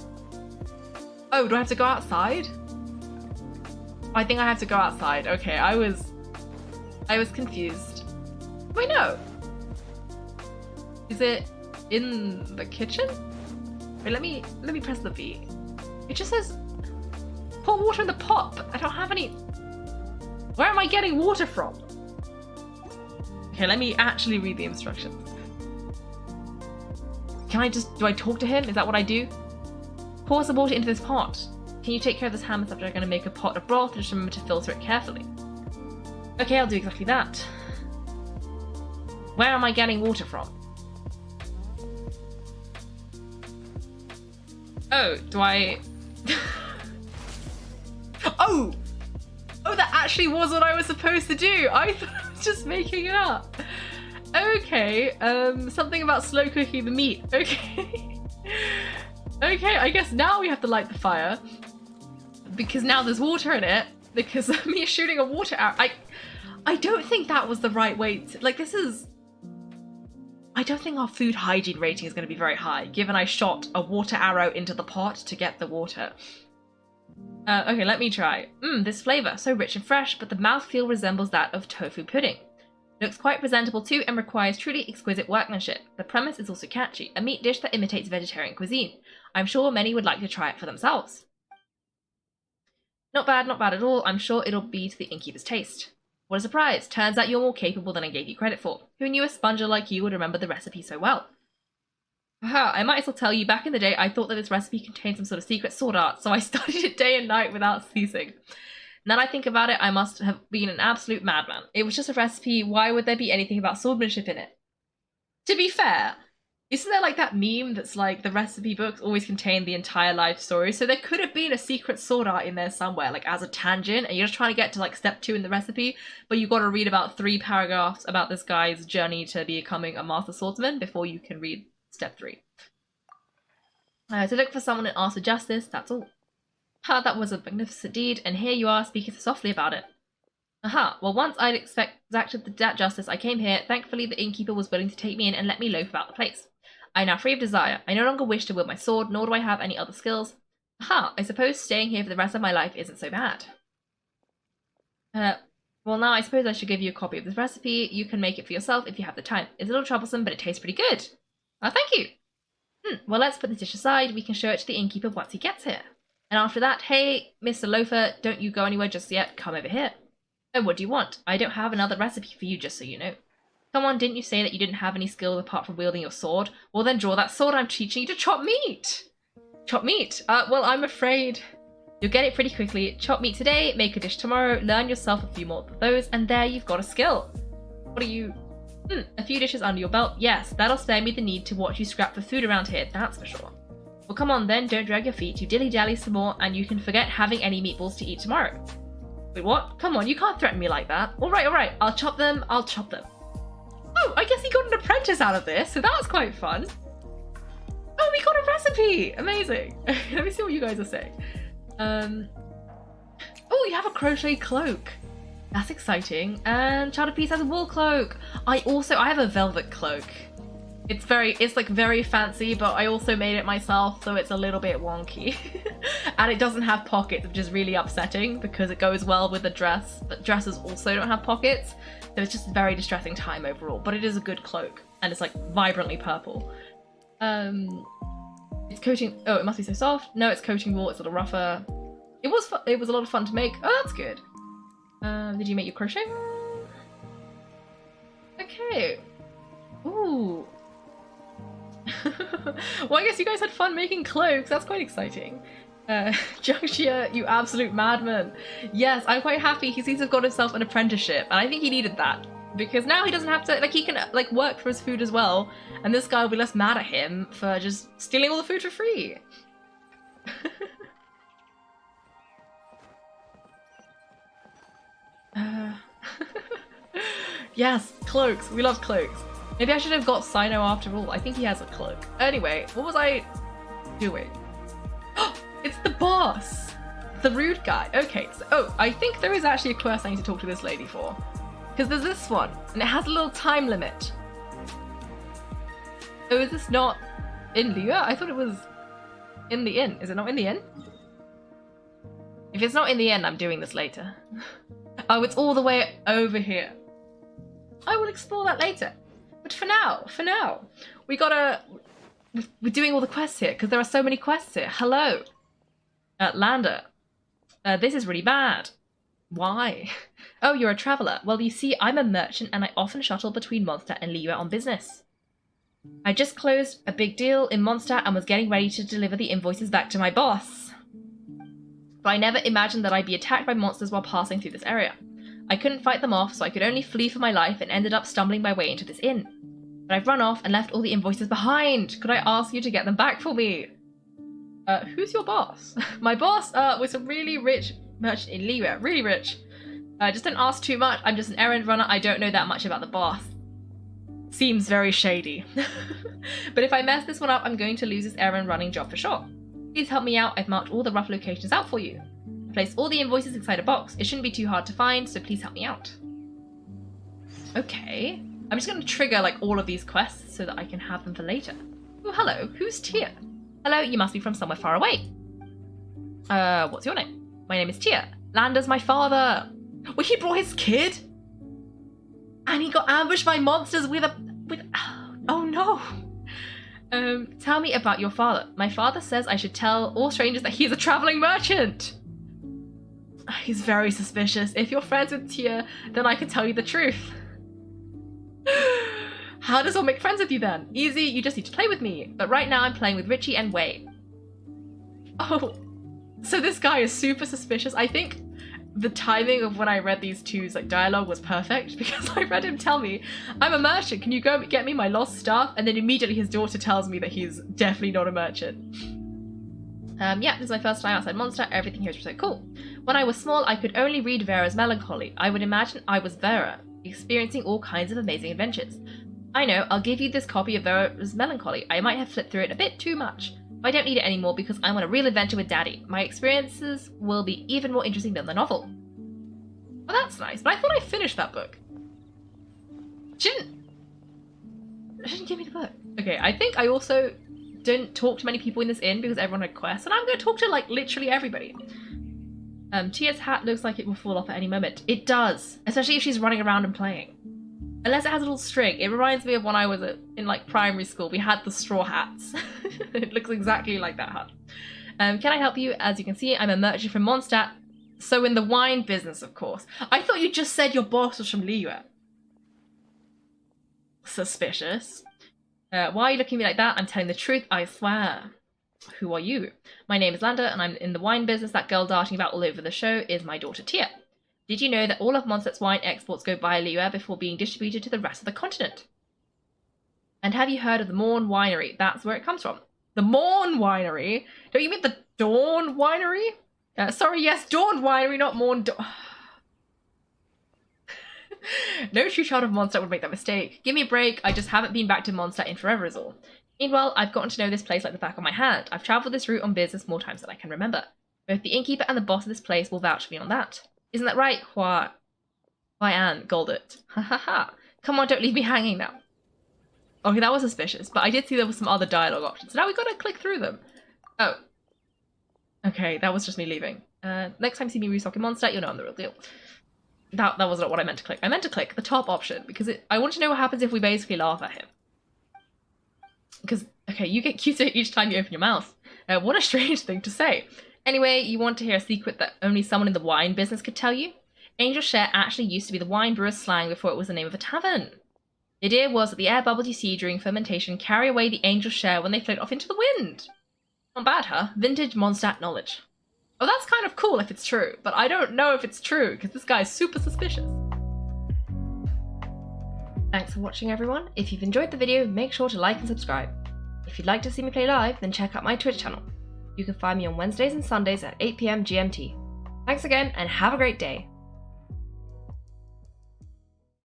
Oh, do I have to go outside? I think I have to go outside. Okay, I was confused. Wait, no. Is it in the kitchen? Wait, let me press the V. It just says pour water in the pot, but I don't have any. Where am I getting water from? Okay, let me actually read the instructions. Do I talk to him? Is that what I do? Pour some water into this pot. Can you take care of this ham and subject? I'm going to make a pot of broth and just remember to filter it carefully. Okay, I'll do exactly that. Where am I getting water from? Oh, do I... Oh! Oh, that actually was what I was supposed to do! I thought I was just making it up. Okay, something about slow cooking the meat. Okay. Okay, I guess now we have to light the fire. Because now there's water in it. Because of me shooting a water arrow. I don't think that was the right way to... Like, this is... I don't think our food hygiene rating is going to be very high, given I shot a water arrow into the pot to get the water. Okay, let me try. This flavour, so rich and fresh, but the mouthfeel resembles that of tofu pudding. Looks quite presentable too and requires truly exquisite workmanship. The premise is also catchy, a meat dish that imitates vegetarian cuisine. I'm sure many would like to try it for themselves. Not bad at all. I'm sure it'll be to the innkeeper's taste. What a surprise! Turns out you're more capable than I gave you credit for. Who knew a sponger like you would remember the recipe so well? Aha, I might as well tell you, back in the day I thought that this recipe contained some sort of secret sword art, so I studied it day and night without ceasing. Now that I think about it, I must have been an absolute madman. It was just a recipe, why would there be anything about swordsmanship in it? To be fair, isn't there like that meme that's like the recipe books always contain the entire life story? So there could have been a secret sword art in there somewhere, like as a tangent, and you're just trying to get to like step 2 in the recipe, but you've got to read about 3 paragraphs about this guy's journey to becoming a master swordsman before you can read step 3. To look for someone and ask for justice, that's all. Ha, that was a magnificent deed, and here you are speaking so softly about it. Aha, well once I'd exacted that justice, I came here. Thankfully the innkeeper was willing to take me in and let me loaf about the place. I am now free of desire. I no longer wish to wield my sword, nor do I have any other skills. Aha, I suppose staying here for the rest of my life isn't so bad. Well now I suppose I should give you a copy of this recipe. You can make it for yourself if you have the time. It's a little troublesome, but it tastes pretty good. Thank you. Well let's put this dish aside. We can show it to the innkeeper once he gets here. And after that, hey, Mr. Loafer, don't you go anywhere just yet. Come over here. Oh, what do you want? I don't have another recipe for you, just so you know. Come on, didn't you say that you didn't have any skill apart from wielding your sword? Well then draw that sword. I'm teaching you to chop meat. Chop meat? Well, I'm afraid you'll get it pretty quickly. Chop meat today, make a dish tomorrow, learn yourself a few more of those, and there you've got a skill. What are you... a few dishes under your belt? Yes, that'll spare me the need to watch you scrap for food around here, that's for sure. Well, come on then, don't drag your feet. You dilly-dally some more, and you can forget having any meatballs to eat tomorrow. Wait, what? Come on, you can't threaten me like that. Alright, I'll chop them. Oh, I guess he got an apprentice out of this, so that's quite fun. Oh, we got a recipe! Amazing. Let me see what you guys are saying. Oh, you have a crochet cloak. That's exciting. And Chowder Piece has a wool cloak. I have a velvet cloak. It's like very fancy, but I also made it myself, so it's a little bit wonky. And it doesn't have pockets, which is really upsetting because it goes well with the dress, but dresses also don't have pockets, so it's just a very distressing time overall, but it is a good cloak, and it's like vibrantly purple. It's coating, oh, it must be so soft. No, it's coating wool, it's a little rougher. It was a lot of fun to make. Oh, that's good. Did you make your crochet? Okay. Ooh. Well, I guess you guys had fun making cloaks. That's quite exciting. Jungshia, you absolute madman. Yes, I'm quite happy he seems to have got himself an apprenticeship, and I think he needed that. Because now he doesn't have to, like, he can, like, work for his food as well, and this guy will be less mad at him for just stealing all the food for free. Yes, cloaks. We love cloaks. Maybe I should have got Sino after all. I think he has a cloak. Anyway, what was I doing? It's the boss! The rude guy. Okay, so, oh, I think there is actually a quest I need to talk to this lady for. Because there's this one, and it has a little time limit. Oh, is this not in Liyue? I thought it was in the inn. Is it not in the inn? If it's not in the inn, I'm doing this later. Oh, it's all the way over here. I will explore that later. But for now, we're doing all the quests here, because there are so many quests here. Hello. Lander. This is really bad. Why? Oh, you're a traveller. Well, you see, I'm a merchant, and I often shuttle between Mondstadt and Liyue on business. I just closed a big deal in Mondstadt and was getting ready to deliver the invoices back to my boss. But I never imagined that I'd be attacked by monsters while passing through this area. I couldn't fight them off, so I could only flee for my life and ended up stumbling my way into this inn. But I've run off and left all the invoices behind. Could I ask you to get them back for me? Who's your boss? My boss was a really rich merchant in Liyue. Really rich. Just don't ask too much. I'm just an errand runner. I don't know that much about the boss. Seems very shady. But if I mess this one up, I'm going to lose this errand running job for sure. Please help me out. I've marked all the rough locations out for you. Place all the invoices inside a box. It shouldn't be too hard to find, so please help me out. Okay. I'm just going to trigger like all of these quests so that I can have them for later. Oh, hello. Who's Tia? Hello, you must be from somewhere far away. What's your name? My name is Tia. Lander's my father. Well, he brought his kid? And he got ambushed by monsters with oh no. Tell me about your father. My father says I should tell all strangers that he's a traveling merchant. He's very suspicious. If you're friends with Tia, then I can tell you the truth. How does one make friends with you then? Easy, you just need to play with me. But right now I'm playing with Richie and Wei. Oh, so this guy is super suspicious. I think the timing of when I read these two's like dialogue was perfect because I read him tell me, I'm a merchant, can you go get me my lost stuff? And then immediately his daughter tells me that he's definitely not a merchant. Yeah, this is my first time outside Monster. Everything here is so cool. When I was small, I could only read Vera's Melancholy. I would imagine I was Vera, experiencing all kinds of amazing adventures. I know, I'll give you this copy of Vera's Melancholy. I might have flipped through it a bit too much. But I don't need it anymore because I'm on a real adventure with Daddy. My experiences will be even more interesting than the novel. Well, that's nice, but I thought I finished that book. She didn't give me the book. Okay, I think I also didn't talk to many people in this inn because everyone had quests, and I'm going to talk to, like, literally everybody. Tia's hat looks like it will fall off at any moment. It does, especially if she's running around and playing. Unless it has a little string. It reminds me of when I was in, like, primary school. We had the straw hats. It looks exactly like that hat. Can I help you? As you can see, I'm a merchant from Mondstadt. So in the wine business, of course. I thought you just said your boss was from Liyue. Suspicious. Why are you looking at me like that? I'm telling the truth, I swear. Who are you? My name is Lander, and I'm in the wine business. That girl darting about all over the show is my daughter Tia. Did you know that all of Mondstadt's wine exports go via Liyue before being distributed to the rest of the continent? And have you heard of the Morn Winery? That's where it comes from. The Morn Winery? Don't you mean the Dawn Winery? Sorry, yes, Dawn Winery, not Morn. No true child of Mondstadt would make that mistake. Give me a break, I just haven't been back to Mondstadt in forever is all. Meanwhile, I've gotten to know this place like the back of my hand. I've travelled this route on business more times than I can remember. Both the innkeeper and the boss of this place will vouch for me on that. Isn't that right, Hua? Anne, Goldert. Ha ha ha. Come on, don't leave me hanging now. Okay, that was suspicious, but I did see there was some other dialogue options. So now we gotta click through them. Oh. Okay, that was just me leaving. Next time you see me restocking Mondstadt, you'll know I'm the real deal. That was not what I meant to click. I meant to click the top option because I want to know what happens if we basically laugh at him. Because, okay, you get cuter each time you open your mouth. What a strange thing to say. Anyway, you want to hear a secret that only someone in the wine business could tell you? Angel Share actually used to be the wine brewer's slang before it was the name of a tavern. The idea was that the air bubbles you see during fermentation carry away the Angel Share when they float off into the wind. Not bad, huh? Vintage Mondstadt knowledge. Oh, that's kind of cool if it's true, but I don't know if it's true because this guy's super suspicious. Thanks for watching, everyone. If you've enjoyed the video, make sure to like and subscribe. If you'd like to see me play live, then check out my Twitch channel. You can find me on Wednesdays and Sundays at 8 PM GMT. Thanks again, and have a great day.